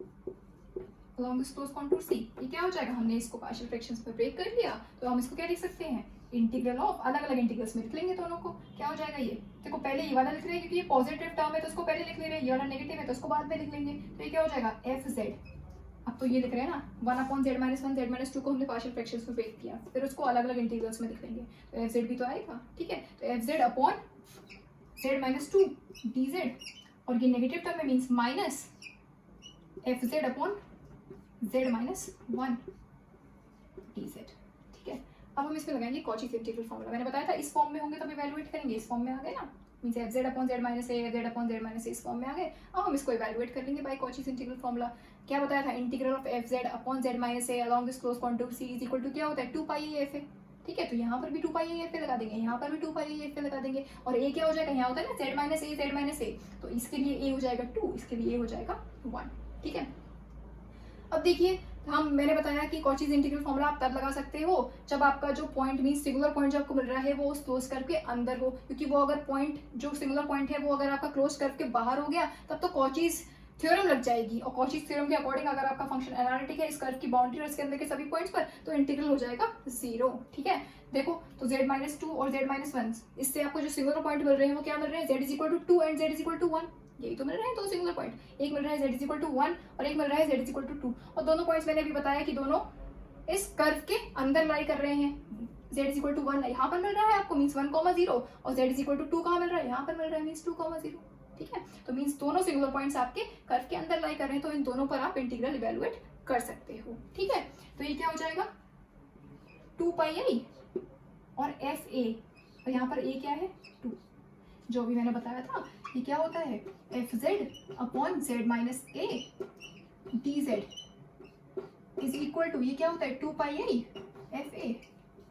along this closed contour C, ये क्या हो जाएगा? हमने इसको पार्शियल फ्रैक्शंस में ब्रेक कर लिया, तो हम इसको क्या लिख सकते हैं? इंटीग्रल ऑफ, अलग अलग इंटीग्रल्स में लिख लेंगे दोनों को। क्या हो जाएगा? ये देखो, पहले ये वाला लिख रहे हैं क्योंकि ये पॉजिटिव टर्म है तो उसको पहले लिख ले रहे हैं, ये वाला नेगेटिव है तो उसको बाद में लिख लेंगे, तो ये क्या हो जाएगा? fz। अब तो ये लिख रहे हैं ना 1/z-1 z-2 को हमने पार्शियल फ्रैक्शंस में ब्रेक किया, फिर उसको अलग अलग इंटीग्रल्स में लिख लेंगे, तो fz भी तो आएगा। ठीक है, तो fz/z-2 dz, और ये नेगेटिव टर्म में मीन्स माइनस fz/z-1 dz। ठीक है, अब हम इसमें लगाएंगे कॉची इंटीग्रल फॉर्मूला। मैंने बताया था इस फॉर्म में होंगे तब इवैल्यूएट करेंगे, इस फॉर्म में आ गए ना, मींस fz/z-a इस फॉर्म में आ गए। अब हम इसको इवैल्यूएट कर लेंगे बाय कॉची इंटीग्रल फॉर्मूला। क्या बताया था? Integral of fz/z-a along this closed contour C is equal to क्या होता है? 2πa। ठीक है, तो यहाँ पर भी 2πa लगा देंगे, यहाँ पर भी 2πa लगा देंगे, और a क्या हो जाएगा? यहाँ होता है ना z-a, तो इसके लिए a हो जाएगा 2, इसके लिए a हो जाएगा 1। ठीक है, अब देखिए मैंने बताया कि कॉचीज इंटीग्रल फॉर्मूला आप तब लगा सकते हो जब आपका जो पॉइंट मीन सिंगुलर पॉइंट जो आपको मिल रहा है वो उस क्लोज कर्व के अंदर हो, क्योंकि वो अगर पॉइंट जो सिंगुलर पॉइंट है वो अगर आपका क्लोज कर्व के बाहर हो गया तब तो कॉचीज थ्योरम लग जाएगी, और कॉचीज थ्योरम के अकॉर्डिंग अगर आपका फंक्शन एनालिटिक है इस कर्व की बाउंड्री और इसके अंदर के सभी पॉइंट्स पर, तो इंटीग्रल हो जाएगा 0। ठीक है, देखो तो z-2 और z-1, इससे आपको जो सिंगुलर पॉइंट मिल रहे हैं वो क्या मिल रहे हैं? z is equal to 2 and z is equal to 1, यही तो मिल रहे हैं दो सिंगुलर पॉइंट, एक मिल रहा है z is equal to 1 और एक मिल रहा है z is equal to 2, और दोनों पॉइंट्स मैंने अभी बताया कि दोनों इस कर्व के अंदर लाई कर रहे हैं। z is equal to 1 यहाँ पर मिल रहा है आपको मीन्स 1,0, और z is equal to 2 कहाँ मिल रहा है? यहाँ पर मिल रहा है मीन्स 2,0। ठीक है, तो मीन्स दोनों सिंगुलर पॉइंट्स आपके कर्व के अंदर लाई कर रहे हैं, तो इन दोनों पर आप इंटीग्रल इवैल्यूएट कर सकते हो। ठीक है, तो ये क्या हो जाएगा? 2πi और fa, और यहाँ पर a क्या है? 2, जो भी मैंने बताया था ये क्या होता है? fz/z-a dz is equal to, ये क्या होता है? 2πi fa।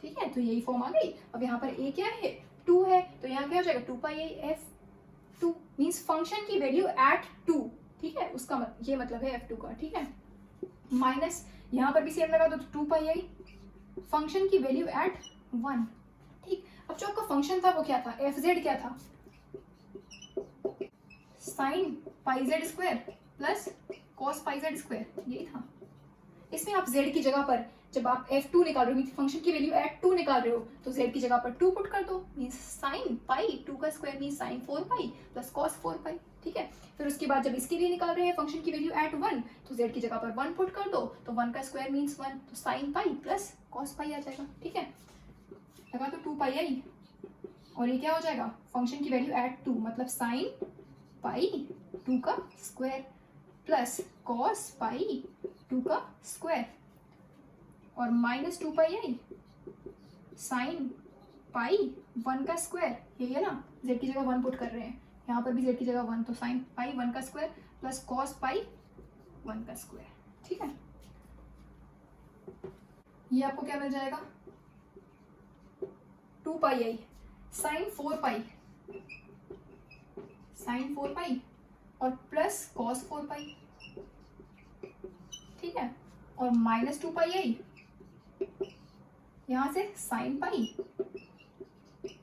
ठीक है, तो यही फॉर्म आ गई। अब यहाँ पर a क्या है? 2 है, तो यहाँ क्या हो जाएगा? 2πi f2 मीन्स फंक्शन की वैल्यू एट 2। ठीक है, उसका ये मतलब है f2 का। ठीक है, माइनस यहाँ पर भी सेम लगा दो, तो 2πi फंक्शन की वैल्यू एट 1। ठीक, अब जो आपका फंक्शन था वो क्या था? fz क्या था? sin πz² plus cos πz², यही था। इसमें आप z की जगह पर जब आप f2 निकाल रहे हो, फंक्शन की वैल्यू एट 2 निकाल रहे हो, तो z की जगह पर 2 पुट कर दो, मीन्स sin पाई 2 का square means sin 4π plus cos 4π। ठीक है, फिर उसके बाद जब इसके लिए निकाल रहे हैं फंक्शन की वैल्यू एट 1, तो z की जगह पर 1 पुट कर दो, तो 1 का स्क्वायर मीन्स 1, तो sin π प्लस cos π आ जाएगा। ठीक है, लगा तो 2πi, और ये क्या हो जाएगा फंक्शन की वैल्यू एट 2, मतलब साइन पाई 2 का स्क्वायर प्लस कॉस पाई 2 का स्क्वायर और माइनस 2πi साइन पाई 1 का स्क्वायर, यही है ना, z की जगह 1 पुट कर रहे हैं, यहाँ पर भी z की जगह 1, तो साइन पाई 1 का स्क्वायर प्लस कॉस पाई 1 का स्क्वायर। ठीक है, ये आपको क्या मिल जाएगा 2πi साइन 4π और प्लस कॉस 4π। ठीक है, और माइनस 2πi यहाँ से साइन पाई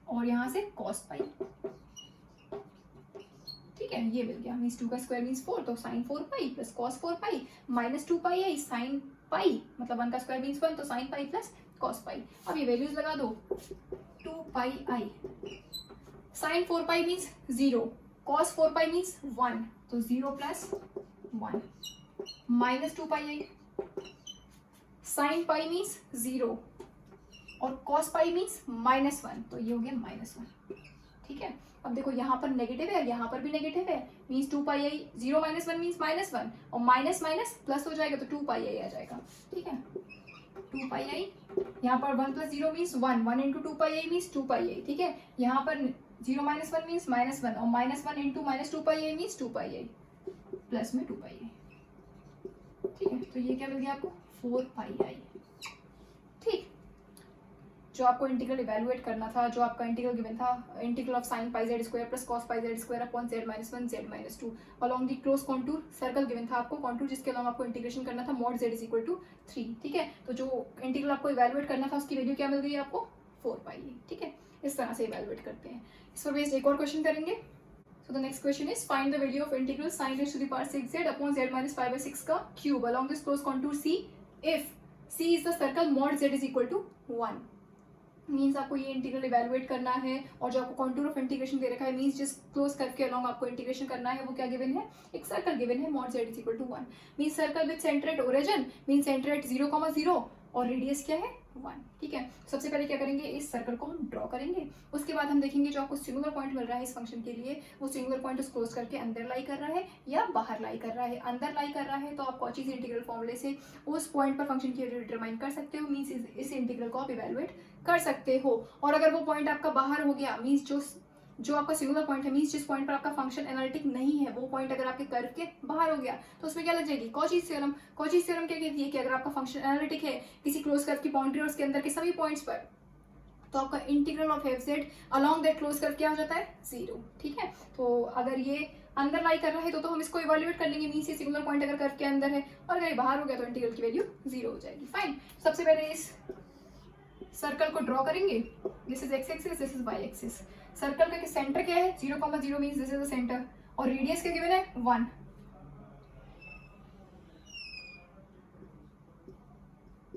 और यहाँ से कॉस पाई। ठीक है, ये मिल गया, मीन्स 2 का स्क्वायर मीन्स 4, तो sine 4π plus cos 4π minus 2πi sine pi, मतलब 1 का स्क्वायर मीन्स 1, तो sine pi plus cos pi. अब ये वैल्यूज लगा दो, 2πi sign 4π means 0, cos 4π means 1, तो 0 प्लस 1 माइनस 2πi साइन पाई मीन्स 0 और कॉस पाई मीन्स -1, तो ये हो गया -1। ठीक है, अब देखो यहाँ पर नेगेटिव है, यहाँ पर भी नेगेटिव है, मीन्स 2πi 0 - 1 मीन्स -1 और माइनस माइनस प्लस हो जाएगा तो 2πi आ जाएगा। ठीक है, 2πi यहाँ पर 1 + 0 मीन्स 1, 1 × 2πi मीन्स 2πi। ठीक है, यहाँ पर 0 - 1 मीन्स -1 और -1 × -2πi मीन्स 2πi प्लस में 2πi। ठीक है, तो ये क्या मिल गया आपको 4πi। ठीक, जो आपको इंटीग्रल इवैल्यूएट करना था, जो आपका इंटीग्रल गिवन था, integral of sine pi z square plus cos pi z square upon z - 1 z - 2 along the close contour circle given था आपको, कॉन्टूर जिसके अलोंग आपको इंटीग्रेशन करना था मॉड z = 3। ठीक है, तो जो इंटीग्रल आपको इवैल्यूएट करना था उसकी वैल्यू क्या मिल गई आपको 4πi। ठीक है, इस तरह से इवैल्यूएट करते हैं। इस पर बेस्ड एक और क्वेश्चन करेंगे। So the next question is find the value of integral sin raised to the power 6z upon z - 5/6 का cube along this close contour c if c is the circle mod z = 1। Means आपको ये integral evaluate करना है और जो आपको contour of integration दे रखा है, मीन्स जिस क्लोज करके अलोंग आपको इंटीग्रेशन करना है वो क्या गिवन है, एक सर्कल गिवन है mod z = 1। Means circle with centre at origin, means centre at 0,0 और रेडियस क्या है 1। ठीक है, सबसे पहले क्या करेंगे, इस सर्कल को हम ड्रॉ करेंगे, उसके बाद हम देखेंगे जो आपको सिंगुलर पॉइंट मिल रहा है इस फंक्शन के लिए, वो सिंगुलर पॉइंट उस क्लोज करके अंदर लाई कर रहा है या बाहर लाई कर रहा है। अंदर लाई कर रहा है तो आप कॉचीज इंटीग्रल फॉर्मूले से उस पॉइंट पर फंक्शन की वैल्यू डिटरमाइन कर सकते हो, मीन्स इस इंटीग्रल को आप इवैल्यूएट कर सकते हो। और अगर वो पॉइंट आपका बाहर हो गया, मीन्स जो आपका सिंगुलर पॉइंट है, मीन्स जिस पॉइंट पर आपका फंक्शन एनालिटिक नहीं है, वो पॉइंट अगर आपके कर्व के बाहर हो गया तो उसमें क्या लग जाएगी कॉचीज थ्योरम। कॉचीज थ्योरम क्या कहती है कि अगर आपका फंक्शन एनालिटिक है किसी क्लोज कर्व की बाउंड्री और उसके अंदर के सभी पॉइंट्स पर, तो आपका integral of F Z along that close curve क्या हो जाता है 0। ठीक है, तो अगर ये अंदर लाई कर रहा है तो हम इसको इवैल्यूएट कर लेंगे, मीन्स ये सिंगुलर पॉइंट अगर कर्व के अंदर है, और अगर ये बाहर हो गया तो इंटीग्रल की वैल्यू 0 हो जाएगी। फाइन, सबसे पहले इस सर्कल को ड्रॉ करेंगे, this is x axis, this is y axis. Circle का सेंटर क्या है 0,0 means this is the centre, और रेडियस क्या गिवन है 1।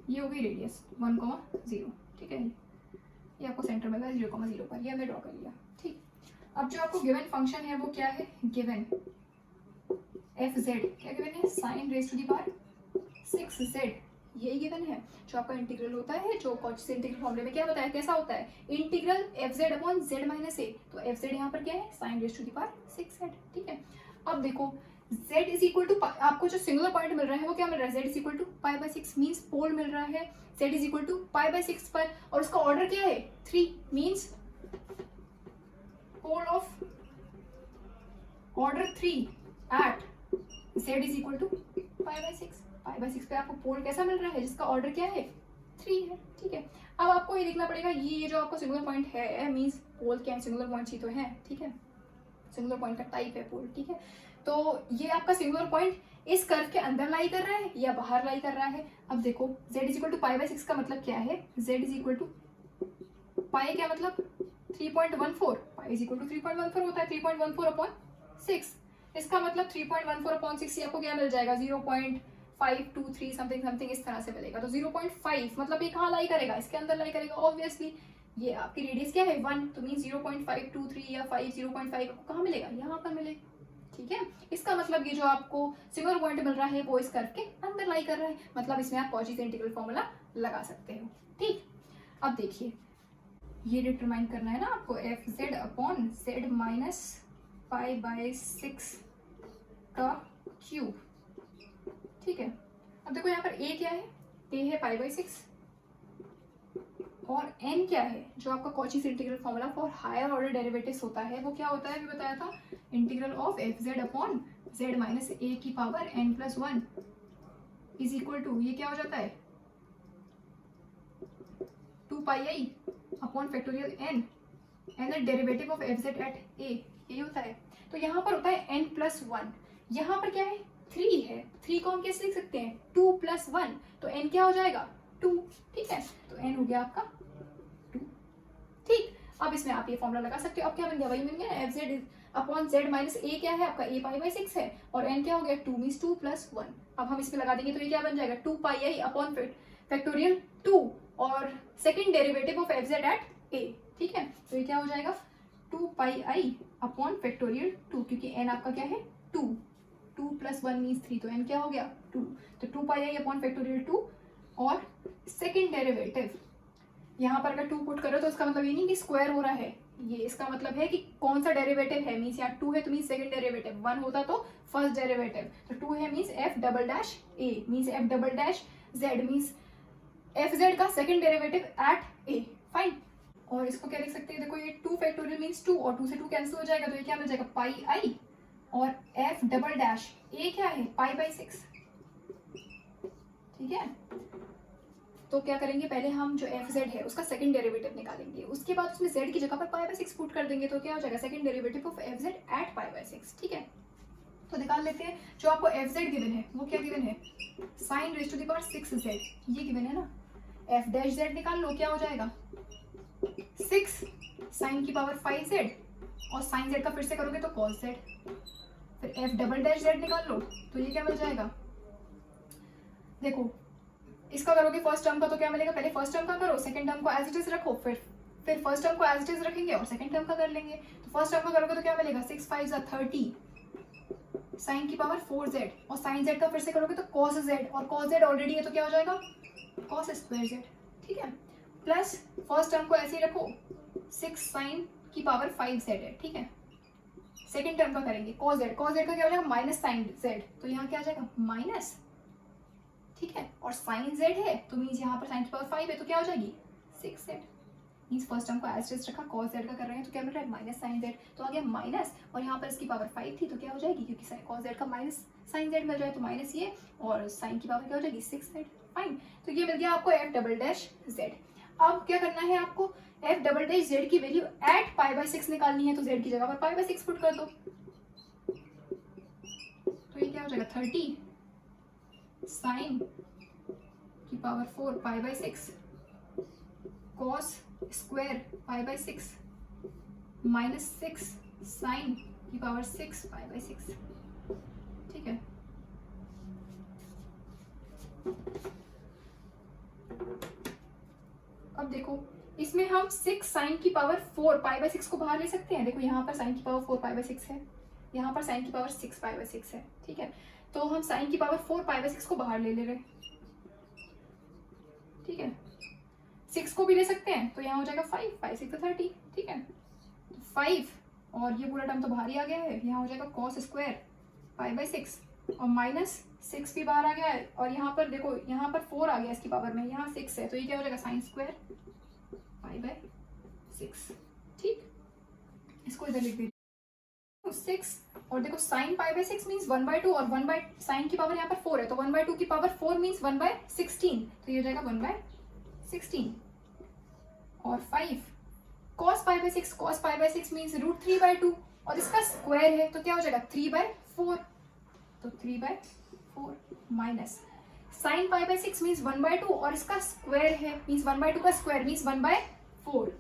ये हो गई रेडियस 1,0। ठीक है, ये आपको सेंटर मिल रहा है 0,0 पर, ये हमने ड्रॉ कर लिया। ठीक, अब जो आपको गिवन फंक्शन है वो क्या है, गिवन एफ जेड क्या गिवन है, sine raise to the power 6z, यही गिवन है। जो आपका इंटीग्रल होता है, जो कॉची से इंटीग्रल फॉर्मूले में क्या बताया कैसा होता है, integral F Z upon Z minus a, तो एफ जेड यहाँ पर क्या है sine raise to the power 6z। ठीक है, अब देखो z इज इक्वल टू, आपको जो सिंगुलर पॉइंट मिल रहा है वो क्या मिल रहा है, z is equal to π/6 means pole मिल रहा है z इज इक्वल टू π/6 पर, और उसका ऑर्डर क्या है 3 means pole of order 3 at z is equal to π/6। π/6 पे आपको पोल कैसा मिल रहा है जिसका ऑर्डर क्या है 3 है। ठीक है, अब आपको ये देखना पड़ेगा ये जो आपका सिंगुलर पॉइंट है, मीन्स पोल क्या है, सिंगुलर पॉइंट ही तो है। ठीक है, सिंगुलर पॉइंट का टाइप है पोल। ठीक है, तो ये आपका सिंगुलर पॉइंट इस कर्व के अंदर लाई कर रहा है या बाहर लाई कर रहा है। अब देखो z इज इक्वल टू π/6 का मतलब क्या है, z इज इक्वल टू पाई क्या मतलब 3.14, पाई इज इक्वल टू 3.14 होता है, 3.14 अपॉन 6, इसका मतलब 3.14 अपॉन 6 आपको क्या मिल जाएगा 0.523 समथिंग इस तरह से मिलेगा। तो 0.5 मतलब ये कहाँ लाई करेगा, इसके अंदर लाई करेगा ऑब्वियसली। ये आपकी रेडियस क्या है 1, तो मीन 0.523 या 0.5 आपको कहाँ मिलेगा, यहाँ पर मिलेगा। ठीक है, इसका मतलब ये जो आपको सिंगुलर पॉइंट मिल रहा है वो इस कर्व के अंदर लाई कर रहा है, मतलब इसमें आप कॉची से इंटीग्रल फॉर्मूला लगा सकते हो। ठीक, अब देखिए ये डिटरमाइन करना है ना आपको, F Z upon Z minus pi by 6 का क्यूब, ठीक है। अब देखो यहाँ पर ए क्या है, ए है पाई बाय 6 और एन क्या है, जो आपका Cauchy's integral formula for higher order derivatives होता है वो क्या होता है, अभी बताया था, integral of F Z upon Z minus a की power n plus 1 is equal to, ये क्या हो जाता है 2 pi i upon factorial n n derivative of F z at a, यही होता है। तो यहाँ पर होता है एन प्लस 1, यहाँ पर क्या है 3 है, 3 को हम कैसे लिख सकते हैं 2 प्लस 1, तो एन क्या हो जाएगा 2, ठीक है। तो एन हो गया आपका 2, ठीक। अब इसमें आप ये फॉर्मूला लगा सकते हो। अब क्या बन गया, वही बन गया f Z upon Z minus a क्या है आपका, ए पाई बाई 6 है और एन क्या हो गया 2 मीन्स 2 प्लस 1। अब हम इसमें लगा देंगे तो ये क्या बन जाएगा 2 पाई आई अपॉन फैक्टोरियल 2 और second derivative of F z at a, ठीक है। तो ये क्या हो जाएगा 2 पाई आई अपॉन फैक्टोरियल 2, क्योंकि एन आपका क्या है 2, 2 प्लस 1 मीन्स 3, तो एन क्या हो गया 2, तो 2 पाई आई अपॉन फैक्टोरियल 2 और सेकेंड डेरिवेटिव, यहाँ पर अगर 2 पुट करो तो इसका मतलब ये नहीं कि स्क्वायर हो रहा है, ये इसका मतलब है कि कौन सा डेरिवेटिव है, मीन्स यहाँ 2 है तो मीन्स सेकंड डेरिवेटिव, 1 होता तो फर्स्ट डेरिवेटिव, तो 2 है means f double dash a means f double dash z means f z का second derivative at a, fine. और इसको क्या लिख सकते हैं, देखो ये 2 फैक्टोरियल मीन्स 2 और 2 से 2 कैंसिल हो जाएगा, तो ये क्या मिल जाएगा पाई आई और एफ डबल डैश ए क्या है पाई बाई 6, ठीक है। तो क्या करेंगे, पहले हम जो एफ जेड है उसका सेकंड डेरिवेटिव निकालेंगे, उसके बाद उसमें जेड की जगह पर पाई बाई 6 पुट कर देंगे, तो क्या हो जाएगा second derivative of F z at pi by 6, ठीक है। तो निकाल लेते हैं। जो आपको एफ जेड गिवन है वो क्या गिवन है, sine raise to the power 6 z, ये गिवन है ना। एफ डैश जेड निकाल लो, क्या हो जाएगा 6 साइन की पावर 5 जेड और साइन जेड का फिर से करोगे तो कॉस जेड, फिर एफ डबल डैश जेड निकाल लो तो ये क्या मिल जाएगा, देखो इसका करोगे फर्स्ट टर्म का तो क्या मिलेगा, पहले फर्स्ट टर्म का करो, सेकंड टर्म को एज इट इज रखो, फिर फर्स्ट टर्म को एज इट इज रखेंगे और सेकंड टर्म का कर लेंगे। तो फर्स्ट टर्म का करोगे तो क्या मिलेगा 6 5 30 साइन की पावर 4 जेड और साइन जेड का फिर से करोगे तो कॉस जेड और कॉस जेड ऑलरेडी है तो क्या हो जाएगा कॉस स्क्वायर जेड, ठीक है। प्लस फर्स्ट टर्म को ऐसे ही रखो 6 साइन की पावर 5 जेड है, ठीक है। सेकंड टर्म का करेंगे कॉस जेड का क्या हो जाएगा माइनस साइन जेड, तो यहाँ क्या आ जाएगा माइनस, ठीक है। और साइन जेड है तो मीन्स यहाँ पर साइन की पावर 5 है तो क्या हो जाएगी 6 जेड, मीन्स फर्स्ट टर्म को एज इट इज रखा, कॉस जेड का कर रहे हैं तो क्या मिल रहा है माइनस साइन जेड, तो आ गया माइनस और यहाँ पर इसकी पावर 5 थी तो क्या हो जाएगी, क्योंकि कॉस जेड का माइनस साइन जेड मिल रहा है तो माइनस ये और साइन की पावर क्या हो जाएगी 6 जेड, फाइन। तो ये मिल गया आपको एफ डबल डैश जेड। अब क्या करना है आपको, एफ डबल डैश जेड की वैल्यू एट पाई बाई 6 निकालनी है, तो जेड की जगह पर पाई बाई 6 पुट कर दो, तो ये क्या हो जाएगा 30 साइन की power 4 pi by 6 cos square pi by 6 minus 6 sine की पावर 6 पाई बाई 6, ठीक है। अब देखो इसमें हम 6 साइन की पावर 4 पाई बाई 6 को बाहर ले सकते हैं, देखो यहाँ पर साइन की पावर 4 पाई बाई 6 है, यहाँ पर साइन की पावर 6 पाई बाई 6 है, ठीक है। तो हम साइन की पावर 4 पाई बाई 6 को बाहर ले रहे हैं, ठीक है। 6 को भी ले सकते हैं तो यहाँ हो जाएगा 5 5 6 30, ठीक है। तो 5 और ये पूरा टर्म तो बाहर ही आ गया है, यहाँ हो जाएगा कॉस स्क्वायर पाई बाई 6 और माइनस 6 भी बाहर आ गया है और यहाँ पर देखो यहाँ पर 4 आ गया इसकी पावर में, यहाँ 6 है तो ये क्या हो जाएगा साइन स्क्वायर पाई बाई 6, ठीक। इसको इधर लिख दीजिए 6 और देखो साइन पाई बाई 6 मीन्स 1/2 और 1 बाई साइन की पावर यहाँ पर 4 है तो 1/2 की पावर 4 मीन्स 1/16, तो ये हो जाएगा 1/16 और 5 cos pi by 6 cos pi by 6 means √3/2 और इसका स्क्वायर है तो क्या हो जाएगा 3/4, तो 3/4 minus sine pi by 6 means 1/2 और इसका स्क्वायर है मीन्स 1/2 का स्क्वायर मीन्स 1/4,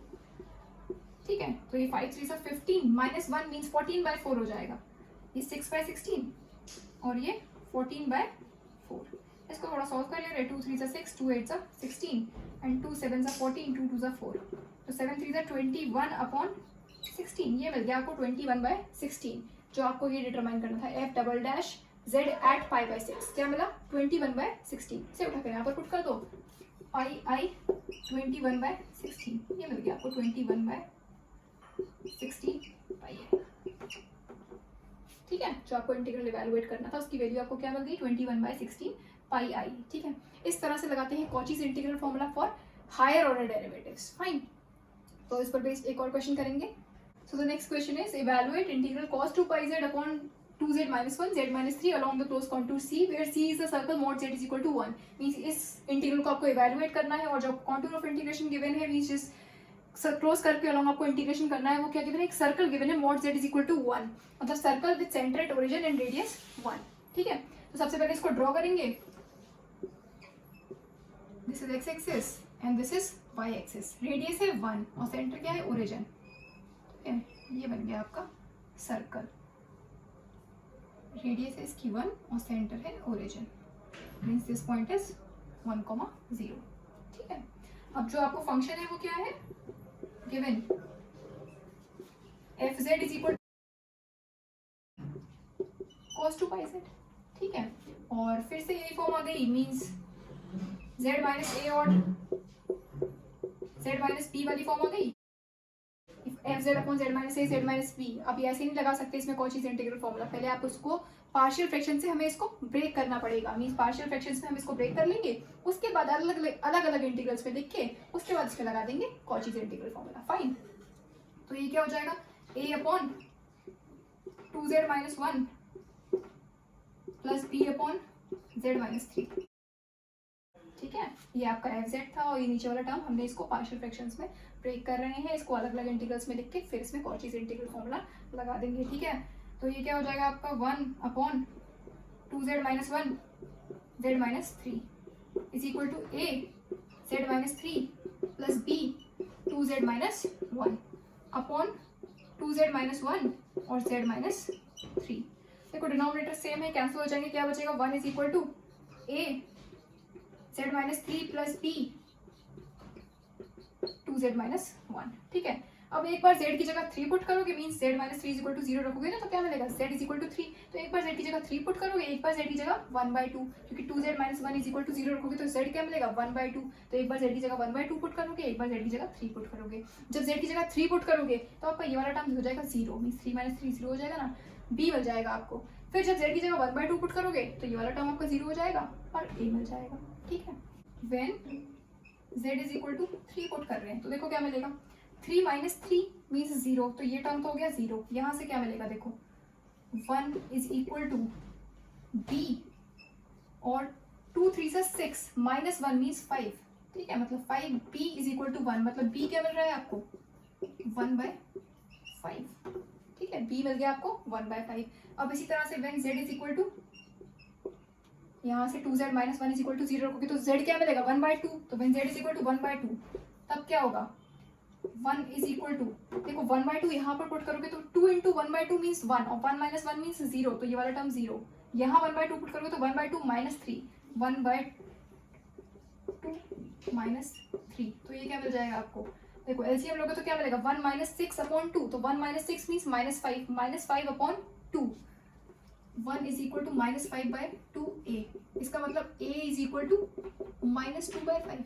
ठीक है। तो ये 5 3 15 माइनस 1 मीन्स 14/4 हो जाएगा, ये 6/16 और ये 14/4। इसको थोड़ा सॉल्व कर ले रहे, 2 3 6 2 8 16 एंड 2 7 14 2 2 4, तो 7 3 21/16, ये मिल गया आपको 21/16, जो आपको ये डिटरमाइन करना था f double dash z at pi by 6, क्या मिला 21/16, से उठाकर यहाँ पर पुट कर दो पाई आई 21/16, ये मिल गया आपको 21/16 पाई है। ठीक है, जो आपको इंटीग्रल इवैल्यूएट करना था उसकी वैल्यू आपको क्या मिल गई 21/16 पाई आई। ठीक है, इस तरह से लगाते हैं Cauchy's integral formula for higher order derivatives. Fine, तो इस पर बेस्ड एक और क्वेश्चन करेंगे। So the next question is evaluate integral cos 2 pi z upon 2z minus 1 z minus 3 along the closed contour C where C is the circle mod z is equal to 1। Means इस integral को आपको evaluate करना है और जो contour of integration given है means जिस close करके अलॉन्ग आपको इंटीग्रेशन करना है वो क्या गिवन है, एक सर्कल गिवन है mod z is equal to 1, मतलब circle with centre at origin and radius 1। ठीक है, तो सबसे पहले इसको ड्रॉ करेंगे। This is x axis and this is y axis, radius है 1 और सेंटर क्या है ओरिजिन। ठीक है, ये बन गया आपका सर्कल, रेडियस है इसकी 1 और सेंटर है origin, means this point is 1,0। ठीक है, अब जो आपको फंक्शन है वो क्या है given fz is equal cos 2 pi z। ठीक है, और फिर से यही फॉर्म आ गई, मींस z माइनस a और z माइनस b वाली फॉर्म आ गई। fz upon z minus a z minus b। अब ये ऐसे नहीं लगा सकते इसमें कॉचीज इंटीग्रल फॉर्मूला, पहले आप उसको पार्शियल फ्रैक्शन से हमें इसको ब्रेक करना पड़ेगा। मींस पार्शियल फ्रैक्शंस में हम इसको ब्रेक कर लेंगे, उसके बाद अलग अलग इंटीग्रल्स पे लिख के उसके बाद इसमें लगा देंगे कॉचीज इंटीग्रल फॉर्मूला। फाइन, तो ये क्या हो जाएगा a upon 2z minus 1 plus b upon z minus 3। ठीक है, ये आपका fz था और ये नीचे वाला टर्म हमने इसको पार्शियल फ्रैक्शंस में ब्रेक कर रहे हैं, इसको अलग अलग इंटीग्रल्स में लिख के फिर इसमें कॉचीज इंटीग्रल फॉर्मूला लगा देंगे। ठीक है, तो ये क्या हो जाएगा आपका 1 upon 2z minus 1 z minus 3 is equal to a z minus 3 plus b 2z minus 1 upon 2z minus 1 और z माइनस 3। देखो डिनोमिनेटर सेम है, कैंसिल हो जाएंगे, क्या बचेगा 1 is equal to a z minus 3 plus b 2z minus 1। ठीक है, अब एक बार z की जगह 3 पुट करोगे, means z minus 3 is equal to 0 रखोगे ना, तो क्या मिलेगा z इज इक्वल टू 3। तो एक बार z की जगह 3 पुट करोगे, एक बार z की जगह 1/2, क्योंकि 2z minus 1 is equal to 0 रखोगे तो z क्या मिलेगा 1/2। तो एक बार z की जगह 1/2 पुट करोगे, एक बार z की जगह 3 पुट करोगे। जब z की जगह 3 पुट करोगे तो आपका ये वाला टर्म हो जाएगा 0, मींस 3 माइनस 3 0 हो जाएगा ना, b मिल जाएगा आपको। फिर जब z की जगह 1/2 पुट करोगे तो ये वाला टर्म आपका 0 हो जाएगा और a मिल जाएगा। ठीक है, when z is equal to 3 put कर रहे हैं तो देखो क्या मिलेगा 3 माइनस 3 मीन्स 0, तो ये टर्म तो हो गया 0। यहाँ से क्या मिलेगा देखो 1 इज इक्वल टू b और 2 3 से 6 माइनस 1 मीन्स 5। ठीक है, मतलब 5b इज इक्वल टू 1, मतलब b क्या मिल रहा है आपको 1/5। ठीक है, b मिल गया आपको 1/5। अब इसी तरह से when z is equal to यहाँ से 2z minus 1 is equal to 0 रखोगे तो z क्या मिलेगा 1/2। तो when z is equal to 1/2 तब क्या होगा 1 इज इक्वल टू, देखो 1/2 यहाँ पर पुट करोगे तो 2 इंटू 1/2 मीन्स 1 और 1 माइनस 1 मीन्स 0, तो ये वाला टर्म 0। यहाँ 1/2 पुट करोगे तो 1/2 माइनस 3 1/2 माइनस 3, तो ये क्या मिल जाएगा आपको, देखो एलसीएम लोगे तो क्या मिलेगा 1 माइनस 6 अपॉन 2, तो 1 minus 6 means minus 5 upon 2, 1 is equal to minus 5/2a। इसका मतलब a is equal to minus 2/5।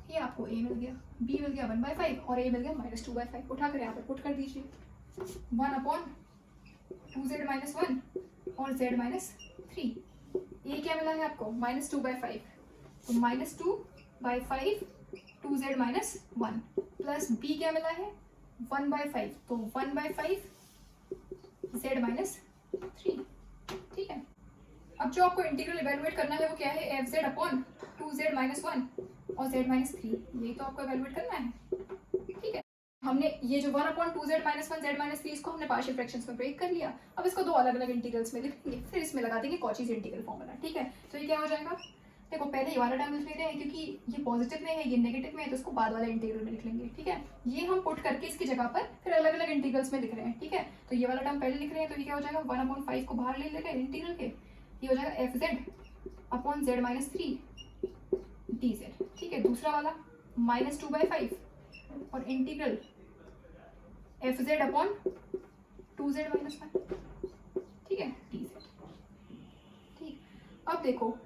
ये आपको a मिल गया, b मिल गया 1/5 और a मिल गया माइनस 2/5। उठा कर यहाँ पर पुट कर दीजिए 1 अपॉन 2z माइनस 1 और z माइनस 3। a क्या मिला है आपको माइनस 2/5, तो minus 2/5 2z minus 1 plus b क्या मिला है 1/5, तो 1/5 z माइनस 3। ठीक है, अब जो आपको इंटीग्रल इवैल्यूएट करना है वो क्या है fz अपॉन 2z माइनस 1 और z माइनस 3, यही तो आपको इवैल्यूएट करना है। ठीक है, हमने ये जो 1 upon 2z minus 1 z minus 3 इसको हमने पार्शियल फ्रैक्शंस में ब्रेक कर लिया। अब इसको दो अलग अलग इंटीग्रल्स में लिखेंगे, फिर इसमें लगा देंगे कॉचीज इंटीग्रल फॉर्मूला। ठीक है, तो ये क्या हो जाएगा, देखो पहले ये वाला टर्म लिख लेते हैं क्योंकि ये पॉजिटिव में है ये नेगेटिव में है, तो इसको बाद वाला इंटीग्रल में लिख लेंगे। ठीक है, ये हम पुट करके इसकी जगह पर फिर अलग अलग इंटीग्रल्स में लिख रहे हैं। ठीक है, तो ये वाला टर्म पहले लिख रहे हैं, तो ये क्या हो जाएगा 1/5 को बाहर ले लेगा इंटीग्रल के, ये हो जाएगा fz upon z minus 3 dz। ठीक है, दूसरा वाला माइनस 2/5 और integral fz upon 2z minus 1। ठीक है, dz। ठीक, अब देखो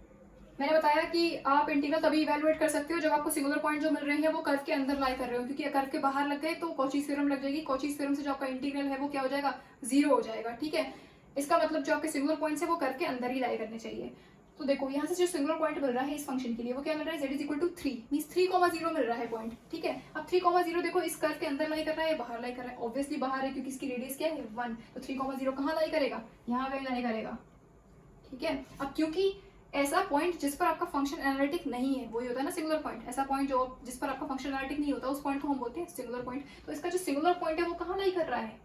मैंने बताया कि आप इंटीग्रल तभी इवैल्यूएट कर सकते हो जब आपको सिंगुलर पॉइंट जो मिल रहे हैं वो कर्व के अंदर लाई कर रहे हो, क्योंकि कर्व के बाहर लग गए तो कॉचीज थ्योरम लग जाएगी। कॉचीज थ्योरम से जो आपका इंटीग्रल है वो क्या हो जाएगा, 0 हो जाएगा। ठीक है, इसका मतलब जो आपके सिंगुलर पॉइंट्स है वो कर्व के अंदर ही लाई करने चाहिए। तो देखो यहाँ से जो सिंगुलर पॉइंट मिल रहा है इस फंक्शन के लिए वो क्या मिल रहा है, z is equal to 3 means 3,0 मिल रहा है पॉइंट। ठीक है, अब 3,0 देखो इस कर्व के अंदर लाई कर रहा है, बाहर लाई कर रहा है, ऑब्वियसली बाहर है क्योंकि इसकी रेडियस क्या है 1, तो 3,0 कहाँ लाई करेगा, यहाँ कहीं लाई करेगा। ठीक है, अब क्योंकि ऐसा पॉइंट जिस पर आपका फंक्शन एनालिटिक नहीं है वही होता है ना सिंगुलर पॉइंट। ऐसा पॉइंट जो जिस पर आपका फंक्शन एनालिटिक नहीं होता उस पॉइंट को हम बोलते हैं सिंगुलर पॉइंट। तो इसका जो सिंगुलर पॉइंट है वो कहाँ लाई कर रहा है,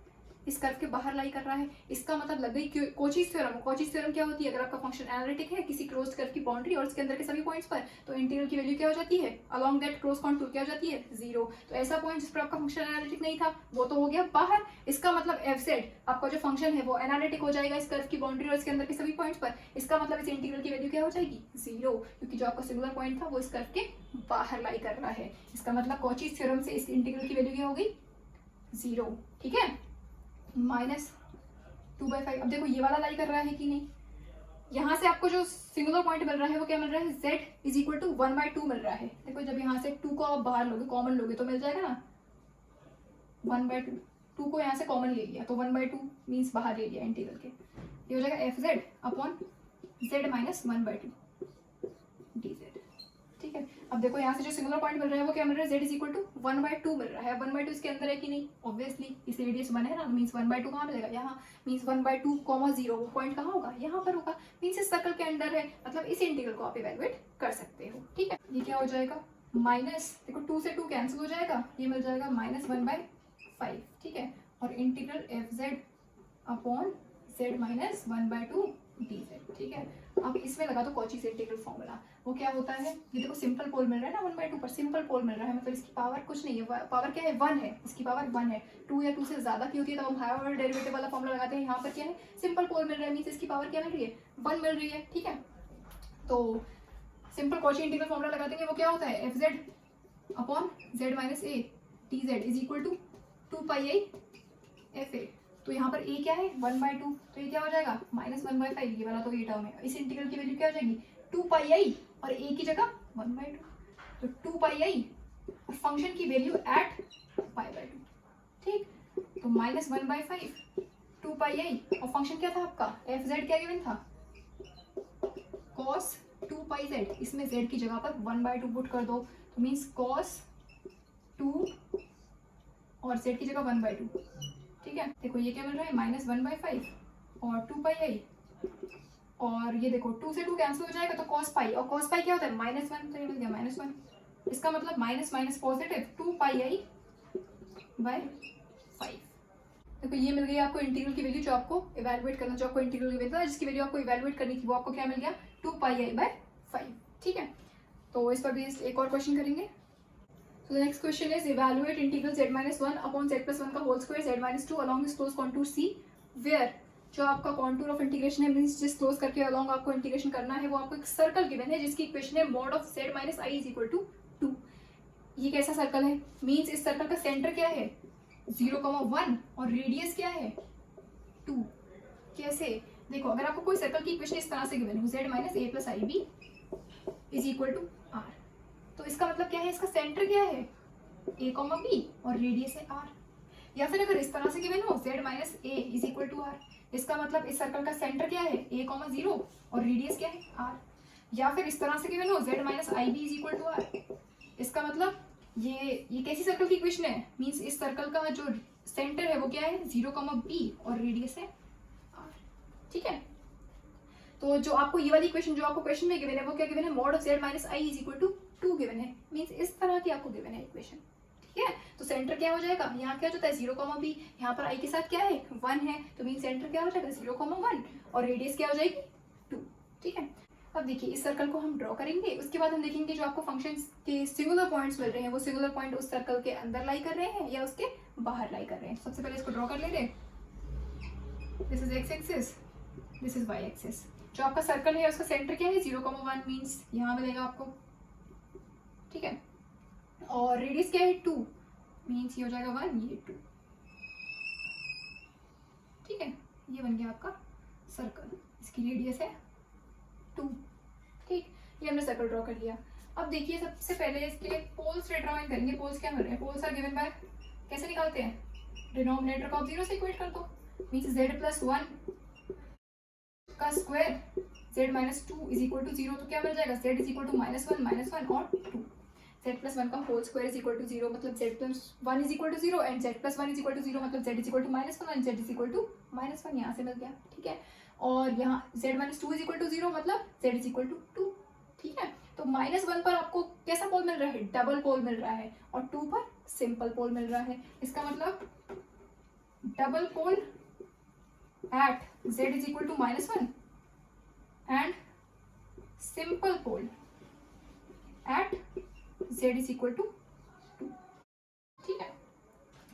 इस कर्व के बाहर लाई कर रहा है। इसका मतलब लग गई कोचीज थ्योरम। कोचीज थ्योरम क्या होती है, अगर आपका फंक्शन एनालिटिक है किसी क्लोज्ड कर्व की बाउंड्री और उसके अंदर के सभी पॉइंट्स पर, तो इंटीग्रल की वैल्यू क्या हो जाती है, अलोंग दैट क्लोज कॉन्टूर क्या हो जाती है, 0। तो ऐसा पॉइंट जिस पर आपका फंक्शन एनालिटिक नहीं था वो तो हो गया बाहर। इसका मतलब f(z) आपका जो फंक्शन है वो एनालिटिक हो जाएगा इस कर्व की बाउंड्री और इसके अंदर के सभी पॉइंट्स पर। इसका मतलब इस इंटीग्रल की वैल्यू क्या हो जाएगी, 0, क्योंकि जो आपका सिंगुलर पॉइंट था वो इस कर्व के बाहर लाई कर रहा है। इसका मतलब कोचीज थ्योरम से इस इंटीग्रल की वैल्यू क्या हो गई, 0। ठीक है, -2/5। अब देखो ये वाला लाई कर रहा है कि नहीं, यहाँ से आपको जो सिंगुलर पॉइंट मिल रहा है वो क्या मिल रहा है, z इज इक्वल टू 1/2 मिल रहा है। देखो जब यहाँ से 2 को आप बाहर लोगे, कॉमन लोगे तो मिल जाएगा ना 1/2। 2 को यहाँ से कॉमन ले लिया तो 1/2 मीन्स बाहर ले लिया इंटीग्रल के, ये हो जाएगा f(z) upon z minus 1/2 dz। ठीक है, अब देखो यहाँ से जो सिंगुलर पॉइंट मिल रहा है वो क्या मिल रहा है, z इज इक्वल टू 1/2 मिल रहा है। 1/2 इसके अंदर है कि नहीं, ऑब्वियसली इस रेडियस 1 है ना, मीन्स 1/2 कहाँ मिलेगा, यहाँ। मीन्स 1/2, 0 वो पॉइंट कहाँ होगा, यहाँ पर होगा। मीन्स इस सर्कल के अंदर है, मतलब इस इंटीग्रल को आप इवैल्यूएट कर सकते हो। ठीक है, ये क्या हो जाएगा, माइनस, देखो 2 से 2 कैंसिल हो जाएगा, ये मिल जाएगा -1/5। ठीक है, और integral f(z) upon z minus 1/2 dz। ठीक है, अब इसमें लगा दो कॉची इंटीग्रल फॉर्मूला। वो क्या होता है, ये देखो सिंपल पोल मिल रहा है ना 1/2 पर, सिंपल पोल मिल रहा है, मतलब इसकी पावर कुछ नहीं है, पावर क्या है 1 है, इसकी पावर 1 है। 2 या 2 से ज्यादा की होती है तो हम हायर ऑर्डर डेरिवेटिव वाला फॉर्मूला लगाते हैं। यहाँ पर क्या है, सिंपल पोल मिल रहा है, मींस इसकी पावर क्या मिल रही है, 1 मिल रही है। ठीक है, तो सिंपल कॉची इंटीग्रल फॉर्मूला लगा देंगे, वो क्या होता है f(z) upon z minus a dz is equal to 2πi fa। तो यहाँ पर a क्या है 1/2, तो ये क्या हो जाएगा -1/5, ये वाला तो ये टर्म है। इस इंटीग्रल की वैल्यू क्या हो जाएगी 2πi और a की जगह 1/2, तो 2πi और फंक्शन की वैल्यू एट π/2। ठीक, तो -1/5 2πi और फंक्शन क्या था आपका f(z) क्या गिवन था, cos 2πz। इसमें z की जगह पर 1/2 पुट कर दो, तो मीन्स cos 2 और z की जगह 1/2। ठीक है, देखो ये क्या मिल रहा है -1/5 और 2πi, और ये देखो 2 से 2 कैंसिल हो जाएगा तो cos पाई, और cos पाई क्या होता है -1, तो ये मिल गया -1। इसका मतलब माइनस माइनस पॉजिटिव 2πi/5। देखो ये मिल गई आपको इंटीग्रल की वैल्यू जो आपको इवैल्यूएट करना, जो आपको इंटीग्रल की वैल्यू था जिसकी वैल्यू आपको इवैल्यूएट करनी थी वो आपको क्या मिल गया 2πi/5। ठीक है, तो इस पर भी एक और क्वेश्चन करेंगे। So the next question is evaluate integral z minus 1 upon z plus 1 का whole square z minus 2 along this closed contour C where जो आपका contour of integration है मीन्स जिस क्लोज करके along आपको इंटीग्रेशन करना है वो आपको एक सर्कल गिवन है जिसकी इक्वेशन है mod of z minus i is equal to 2। ये कैसा सर्कल है, मीन्स इस सर्कल का सेंटर क्या है 0,1 और रेडियस क्या है 2। कैसे, देखो अगर आपको कोई सर्कल की इक्वेशन इस तरह से गिवन है z minus a plus ib is equal to r, तो इसका मतलब क्या है, इसका सेंटर क्या है a, b और रेडियस है r। या फिर अगर इस तरह से गिवन हो z minus a is equal to r, इसका मतलब इस सर्कल का सेंटर क्या है a, 0 और रेडियस क्या है r। या फिर इस तरह से गिवन हो z minus ib is equal to r, इसका मतलब ये कैसी सर्कल की इक्वेशन है, मींस इस सर्कल का जो सेंटर है वो क्या है 0, b और रेडियस है r। ठीक है, तो जो आपको ये वाली इक्वेशन जो आपको क्वेश्चन में गिवन है वो क्या गिवन है mod of z minus i is equal to 2 given है, मींस इस तरह की आपको गिवन है इक्वेशन। ठीक है, तो सेंटर क्या हो जाएगा, यहाँ क्या हो जाता है 0, b, यहाँ पर i के साथ क्या है 1 है, तो मीन सेंटर क्या हो जाएगा 0,1 और रेडियस क्या हो जाएगी 2। ठीक है, अब देखिए इस सर्कल को हम ड्रॉ करेंगे, उसके बाद हम देखेंगे जो आपको फंक्शंस के सिंगुलर पॉइंट्स मिल रहे हैं वो सिंगुलर पॉइंट उस सर्कल के अंदर लाई कर रहे हैं या उसके बाहर लाई कर रहे हैं। सबसे पहले इसको ड्रॉ कर लेते हैं, this is x axis, this is y axis. जो आपका सर्कल है उसका सेंटर क्या है 0,1 मीन्स यहाँ मिलेगा आपको। ठीक है, और रेडियस क्या है 2 मीन्स ये हो जाएगा 1, ये 2। ठीक है, ये बन गया आपका सर्कल, इसकी रेडियस है 2। ठीक, ये हमने सर्कल ड्रॉ कर लिया। अब देखिए सबसे पहले इसके पोल्स डिटरमाइन करेंगे। पोल्स क्या मिल रहे हैं? पोल्स आर गिवन बाय, कैसे निकालते हैं? डिनोमिनेटर को आप 0 से इक्वेट कर दो, मीन्स z+1 का square z-2 is equal to 0। तो क्या मिल जाएगा? z इज इक्वल टू -1 और 2। z+1 का whole square is equal to 0 मतलब z+1 is equal to 0 and z+1 is equal to 0 मतलब z is equal to -1 and z is equal to -1 यहाँ से मिल गया, ठीक है। और यहाँ z-2 इज इक्वल टू 0 मतलब z इज इक्वल टू 2, ठीक है। तो -1 पर आपको कैसा पोल मिल रहा है? डबल पोल मिल रहा है, और 2 पर सिंपल पोल मिल रहा है। इसका मतलब double pole at z is equal to -1 and simple pole at z is equal to 2, ठीक है।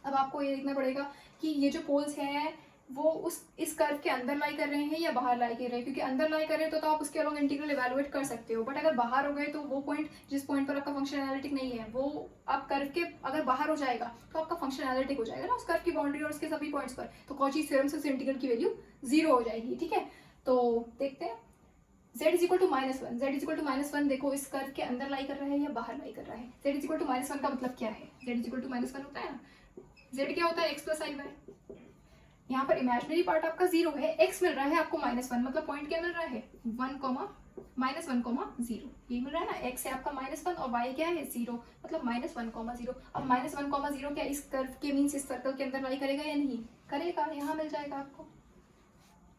अब आपको ये देखना पड़ेगा कि ये जो पोल्स हैं वो इस कर्व के अंदर लाई कर रहे हैं या बाहर लाई कर रहे हैं, क्योंकि अंदर लाई कर रहे हैं तो आप उसके अलोंग इंटीग्रल इवैल्यूएट कर सकते हो, बट अगर बाहर हो गए तो वो पॉइंट जिस पॉइंट पर आपका फंक्शन एनालिटिक नहीं है वो आप कर्व के अगर बाहर हो जाएगा तो आपका फंक्शन एनालिटिक हो जाएगा ना उस कर्व की बाउंड्री और उसके सभी पॉइंट्स पर, तो कॉची थ्योरम से उस इंटीग्रल की वैल्यू 0 हो जाएगी, ठीक है। तो देखते हैं z is equal to -1, z is equal to -1 देखो इस कर्व के अंदर लाई कर रहा है या बाहर लाई कर रहा है। z इज इक्वल टू -1 का मतलब क्या है? z इज इक्वल टू -1 होता है ना, z क्या होता है? x plus i y। यहाँ पर इमेजिनरी पार्ट आपका 0 है, x मिल रहा है आपको -1 मतलब पॉइंट क्या मिल रहा है? 1, -1, 0 ये मिल रहा है ना। x है आपका -1 और y क्या है? 0 मतलब -1, 0। अब -1, 0 क्या इस कर्व के मीन्स इस सर्कल के अंदर लाई करेगा या नहीं करेगा? यहाँ मिल जाएगा आपको,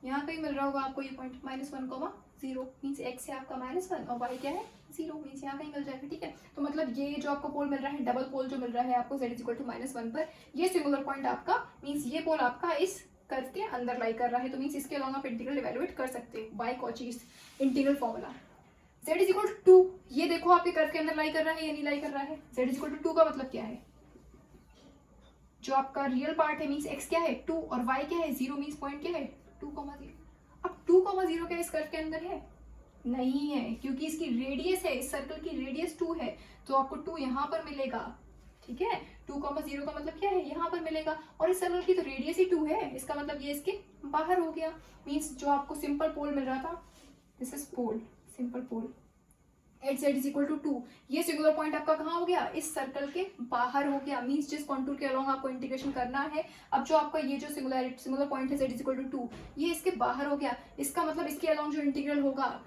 यहाँ कहीं मिल रहा होगा आपको ये पॉइंट -1, 0 मीन्स x है आपका -1 और y क्या है? 0 मीन्स यहाँ कहीं मिल जाएगा, ठीक है। तो मतलब ये जो आपको पोल मिल रहा है, डबल पोल जो मिल रहा है आपको z इज इक्वल टू -1 पर, ये सिंगुलर पॉइंट आपका मीन्स ये पोल आपका इस कर्व के अंदर लाई कर रहा है, तो मीन्स इसके अलोंग आप इंटीग्रल इवैल्यूएट कर सकते हो by Cauchy's integral formula. z is equal to 2, ये देखो आपके कर्व के अंदर लाई कर रहा है या नहीं लाई कर रहा है? z इज इक्वल टू 2 का मतलब क्या है? जो आपका रियल पार्ट है मीन्स x क्या है? 2 और y क्या है? 0 मीन्स पॉइंट क्या है? 2, 0। अब 2, 0 क्या इस कर्व के अंदर है? नहीं है, क्योंकि इसकी रेडियस है, इस सर्कल की रेडियस 2 है, तो आपको 2 यहाँ पर मिलेगा, ठीक है। 2, 0 का मतलब क्या है? यहाँ पर मिलेगा, और इस सर्कल की तो रेडियस ही 2 है, इसका मतलब ये इसके बाहर हो गया। मीन्स जो आपको सिंपल पोल मिल रहा था, this is pole, simple pole at z is equal to 2, ये सिंगुलर पॉइंट आपका कहाँ हो गया? इस सर्कल के बाहर हो गया। मीन्स जिस कॉन्टूर के अलोंग आपको इंटीग्रेशन करना है, अब जो आपका ये जो सिंगुलर पॉइंट है z इज इक्वल टू 2, ये इसके बाहर हो गया। इसका मतलब इसके अलोंग जो इंटीग्रल होगा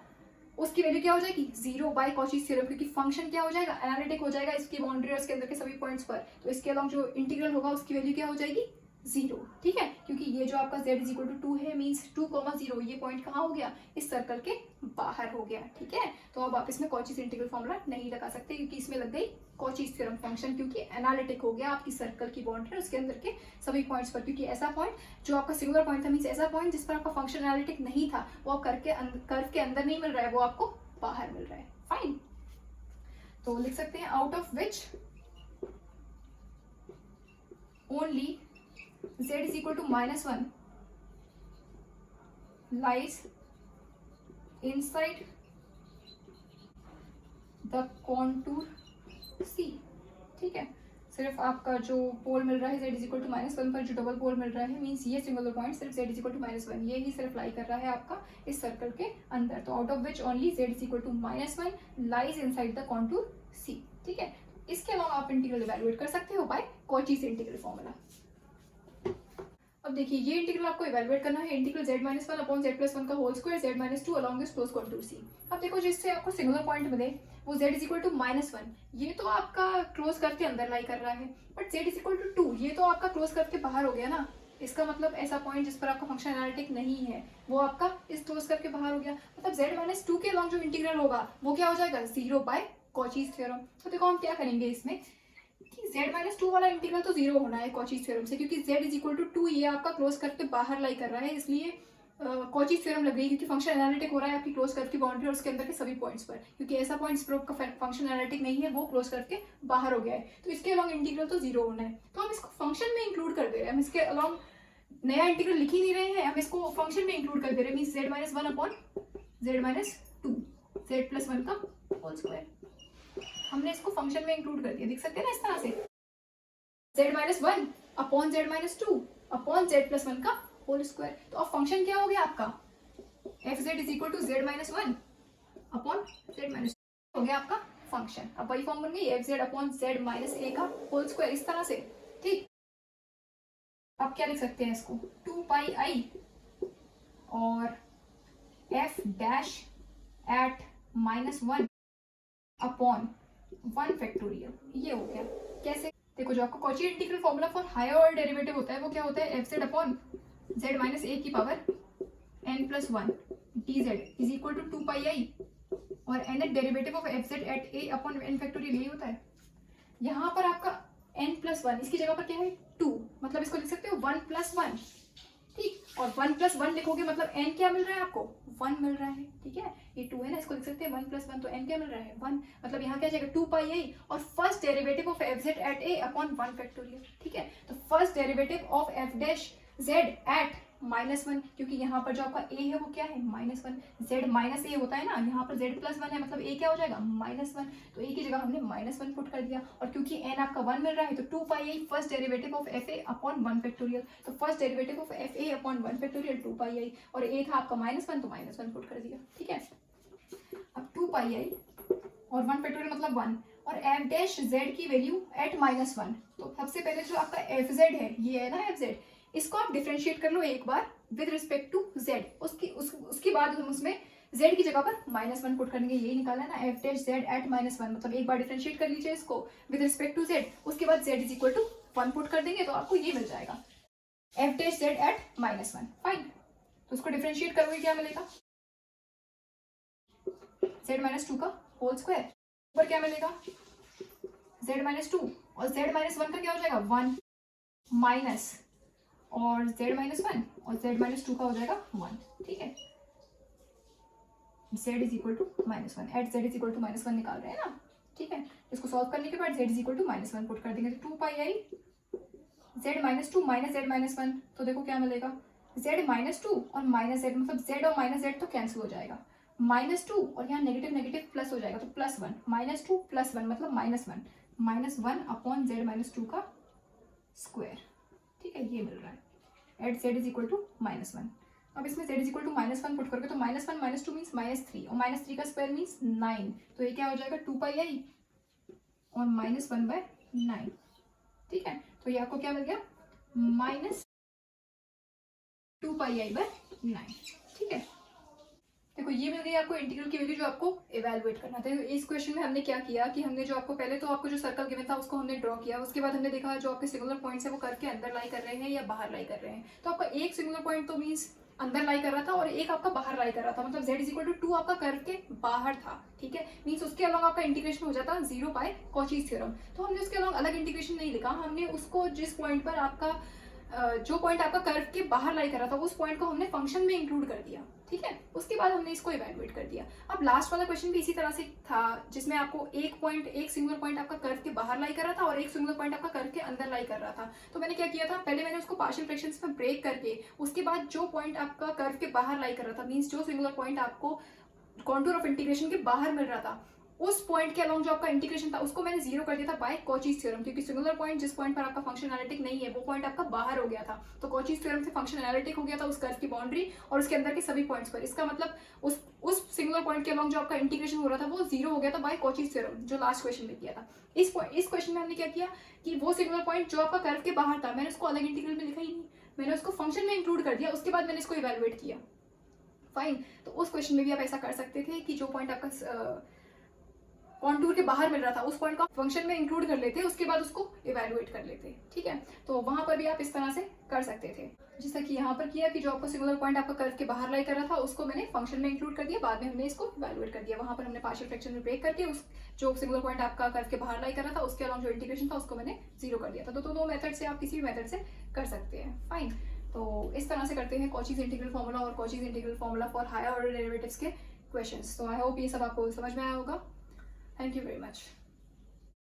उसकी वैल्यू क्या हो जाएगी? 0 बाय कॉचीज थ्योरम, क्योंकि फंक्शन क्या हो जाएगा? एनालिटिक हो जाएगा इसकी बाउंड्री और इसके अंदर के सभी पॉइंट्स पर, तो इसके अलोंग जो इंटीग्रल होगा उसकी वैल्यू क्या हो जाएगी? 0, ठीक है। क्योंकि ये जो आपका z इज इक्वल टू 2 है मीन्स 2, 0 ये पॉइंट कहाँ हो गया? इस सर्कल के बाहर हो गया, ठीक है। तो अब आप इसमें कॉचीज इंटीग्रल फॉर्मूला नहीं लगा सकते, क्योंकि इसमें लग गई कॉचीज थ्योरम फंक्शन, क्योंकि एनालिटिक हो गया आपकी सर्कल की बाउंड्री उसके अंदर के सभी पॉइंट्स पर। क्योंकि ऐसा पॉइंट जो आपका सिंगुलर पॉइंट था मीन्स ऐसा पॉइंट जिस पर आपका फंक्शन एनालिटिक नहीं था, वो आप कर्व के अंदर नहीं मिल रहा है, वो आपको बाहर मिल रहा है। फाइन, तो लिख सकते हैं out of which only z is equal to -1 lies inside the contour C, ठीक है। सिर्फ आपका जो पोल मिल रहा है z इज इक्वल टू -1 पर, जो डबल पोल मिल रहा है मीन्स ये सिंगुलर पॉइंट सिर्फ z इज इक्वल टू -1 ये ही सिर्फ लाई कर रहा है आपका इस सर्कल के अंदर। तो out of which only z is equal to -1 lies inside the contour C, ठीक है। इसके अलावा आप इंटीग्रल इवैल्यूएट कर सकते हो बाय कॉचीज इंटीग्रल फॉर्मूला। अब देखिए ये इंटीग्रल आपको इवैल्यूएट करना है, इंटीग्रल z-1 अपॉन z+1 का whole square z-2 along this close contour C। अब देखो जिससे आपको सिंगुलर पॉइंट मिले वो z इज इक्वल टू -1, ये तो आपका क्लोज करके अंदर लाई कर रहा है, but z is equal to 2 ये तो आपका क्लोज करके बाहर हो गया ना। इसका मतलब ऐसा पॉइंट जिस पर आपका फंक्शन एनालिटिक नहीं है वो आपका इस क्लोज करके बाहर हो गया, मतलब z-2 के अलॉन्ग जो इंटीग्रल होगा वो क्या हो जाएगा? 0 बाय कॉचीज थ्योरम। तो देखो हम क्या करेंगे इसमें कि z-2 वाला इंटीग्रल तो 0 होना है कॉचीज थ्योरम से, क्योंकि z इज इक्वल टू 2 ये आपका क्लोज करके बाहर लाई कर रहा है, इसलिए कॉचीज थ्योरम लग रही है, क्योंकि फंक्शन एनालिटिक हो रहा है आपकी क्लोज कर्व की बाउंड्री और उसके अंदर के सभी पॉइंट्स पर, क्योंकि ऐसा पॉइंट जिस पर आपका फंक्शन एनालिटिक नहीं है वो क्लोज करके बाहर हो गया है, तो इसके अलॉन्ग इंटीग्रल तो 0 होना है। तो हम इसको फंक्शन में इंक्लूड कर दे रहे हैं, हम इसके अलॉन्ग नया इंटीग्रल लिख ही नहीं रहे हैं, हम इसको फंक्शन में इंक्लूड कर दे रहे हैं। Means z-1 upon z-2 z+1 का होल स्क्वायर, हमने इसको फंक्शन में इंक्लूड कर दिया, देख सकते हैं ना इस तरह से z-1 upon z-2 upon z+1 का होल स्क्वायर। तो अब फंक्शन क्या हो गया आपका? fz is equal to z-1 upon Z minus हो गया आपका फंक्शन। अब वही फॉर्म बन गई f Z upon Z minus a का होल स्क्वायर इस तरह से, ठीक। अब क्या लिख सकते हैं इसको, 2 पाई आई और f dash at -1 upon 1 factorial, ये हो गया। कैसे, देखो जो आपका Cauchy integral formula for higher order derivative होता है वो क्या होता है, f Z upon Z minus a की power n+1 dz is equal to 2 pi i और nth derivative of F z at a upon n factorial, यही होता है। यहाँ पर आपका n+1 इसकी जगह पर क्या है 2, मतलब इसको लिख सकते हो 1+1, ठीक। और 1+1 लिखोगे मतलब n क्या मिल रहा है आपको, 1 मिल रहा है, ठीक है। ये 2 है ना, इसको लिख सकते हैं 1+1, तो n क्या मिल रहा है 1, मतलब यहाँ क्या जाएगा 2 पाई आई और first derivative of F z at a upon 1 factorial, ठीक है। तो first derivative of f dash z at -1, क्योंकि यहाँ पर जो आपका a है वो क्या है -1, z माइनस ए होता है ना, यहाँ पर z+1 है मतलब a क्या हो जाएगा -1, तो a की जगह हमने -1 पुट कर दिया। और क्योंकि n आपका 1 मिल रहा है तो 2 pi i first derivative of f a upon 1 factorial, तो first derivative of f a upon 1 factorial 2 pi i और a था आपका -1 तो -1 पुट कर दिया, ठीक है। अब 2 पाई आई और 1 फैक्टोरियल मतलब 1 और एफ डैश जेड की वैल्यू एट -1, तो सबसे पहले जो आपका एफ जेड है ये है ना एफ जेड, इसको आप डिफरेंशिएट कर लो एक बार विद रिस्पेक्ट टू z, उसके बाद हम उसमें z की जगह पर -1 पुट करेंगे, यही निकाला है ना एफ डैश जेड एट -1, मतलब एक बार डिफरेंशिएट कर लीजिए इसको विद रिस्पेक्ट टू z, उसके बाद z is equal to 1 put कर देंगे तो आपको ये मिल जाएगा f dash z at -1, fine. तो उसको डिफरेंशिएट करोगे क्या मिलेगा, z-2 का होल स्क्वायर, ऊपर क्या मिलेगा z-2 और z-1 का क्या हो जाएगा 1 माइनस और z-1 और z-2 का हो जाएगा 1, ठीक है। z is equal to -1 at z is equal to -1 निकाल रहे हैं ना, ठीक है। इसको सॉल्व करने के बाद z is equal to -1 put कर देंगे तो 2 पाई आई z-2 माइनस z-1, तो देखो क्या मिलेगा z-2 और माइनस z, मतलब z और माइनस z तो कैंसिल हो जाएगा, -2 और यहाँ नेगेटिव नेगेटिव प्लस हो जाएगा तो +1, -2 +1 मतलब -1 अपॉन z-2 का स्क्वायर, ठीक है, ये मिल रहा है at z is equal to -1। अब इसमें z is equal to -1 put करके तो -1 -2 मीन्स -3 और -3 का स्क्वायर मीन्स 9, तो ये क्या हो जाएगा 2 पाई आई और -1/9, ठीक है। तो ये आपको क्या मिल गया -2 पाई आई बाय 9, ठीक है। देखो ये मिल गई आपको इंटीग्रल की वैल्यू जो आपको इवैल्यूएट करना था। इस क्वेश्चन में हमने क्या किया कि हमने जो आपको पहले तो आपको जो सर्कल गिवन था उसको हमने ड्रॉ किया, उसके बाद हमने देखा जो आपके सिंगुलर पॉइंट्स है वो कर्व के अंदर लाई कर रहे हैं या बाहर लाई कर रहे हैं। तो आपका एक सिंगुलर पॉइंट तो मीन्स अंदर लाई कर रहा था और एक आपका बाहर लाई कर रहा था, मतलब z इज इक्वल टू 2 आपका कर्व के बाहर था, ठीक है। मीन्स उसके अलॉन्ग आपका इंटीग्रेशन हो जाता 0 बाय कॉचीज थ्योरम, तो हमने उसके अलॉन्ग अलग इंटीग्रेशन नहीं लिखा, हमने उसको जिस पॉइंट पर आपका जो पॉइंट आपका कर्व के बाहर लाई कर रहा था उस पॉइंट को हमने फंक्शन में इंक्लूड कर दिया, ठीक है। उसके बाद हमने इसको इवैल्यूएट कर दिया। अब लास्ट वाला क्वेश्चन भी इसी तरह से था जिसमें आपको एक सिंगुलर पॉइंट आपका कर्व के बाहर लाई कर रहा था और एक सिंगुलर पॉइंट आपका कर्व के अंदर लाई कर रहा था। तो मैंने क्या किया था, पहले मैंने उसको पार्शियल फ्रैक्शंस में ब्रेक करके उसके बाद जो पॉइंट आपका कर्व के बाहर लाई कर रहा था, मीन्स जो सिंगुलर पॉइंट आपको कॉन्टूर ऑफ इंटीग्रेशन के बाहर मिल रहा था, उस पॉइंट के अलॉन्ग जो आपका इंटीग्रेशन था उसको मैंने 0 कर दिया था बाय कॉचीज थ्योरम, क्योंकि सिंगुलर पॉइंट जिस पॉइंट पर आपका फंक्शन एनालिटिक नहीं है वो पॉइंट आपका बाहर हो गया था, तो कॉचीज थ्योरम से फंक्शन एनालिटिक हो गया था उस कर्व की बाउंड्री और उसके अंदर के सभी पॉइंट्स पर। इसका मतलब उस सिंगुलर पॉइंट के अलॉन्ग जो आपका इंटीग्रेशन हो रहा था वो 0 हो गया था बाय कॉचीज थ्योरम, जो लास्ट क्वेश्चन में किया था। इस क्वेश्चन में हमने क्या किया कि वो सिंगुलर पॉइंट जो आपका कर्व के बाहर था मैंने उसको अलग इंटीग्रल में लिखा ही नहीं, मैंने उसको फंक्शन में इंक्लूड कर दिया, उसके बाद मैंने इसको इवैल्यूएट किया, फाइन। तो उस क्वेश्चन में भी आप ऐसा कर सकते थे कि जो पॉइंट आपका कॉन्टूर के बाहर मिल रहा था उस पॉइंट को फंक्शन में इंक्लूड कर लेते, उसके बाद उसको इवैल्यूएट कर लेते, ठीक है। तो वहां पर भी आप इस तरह से कर सकते थे, जैसा कि यहाँ पर किया कि जो आपको सिंगुलर पॉइंट आपका कर्व के बाहर लाई कर रहा था उसको मैंने फंक्शन में इंक्लूड कर दिया, बाद में हमने इसको इवैल्यूएट कर दिया। वहां पर हमने पार्शियल फ्रैक्शन में ब्रेक करके उस जो सिंगुलर पॉइंट आपका कर्व के बाहर लाई कर रहा था उसके अलॉन्ग जो इंटीग्रेशन था उसको मैंने 0 कर दिया था। तो दो मेथड से आप किसी भी मेथड से कर सकते हैं, फाइन। तो इस तरह से करते हैं कॉचीज इंटीग्रल फॉर्मूला और Cauchy's integral formula for higher order derivatives के क्वेश्चंस। तो आई होप ये सब आपको समझ में आया होगा। Thank you very much.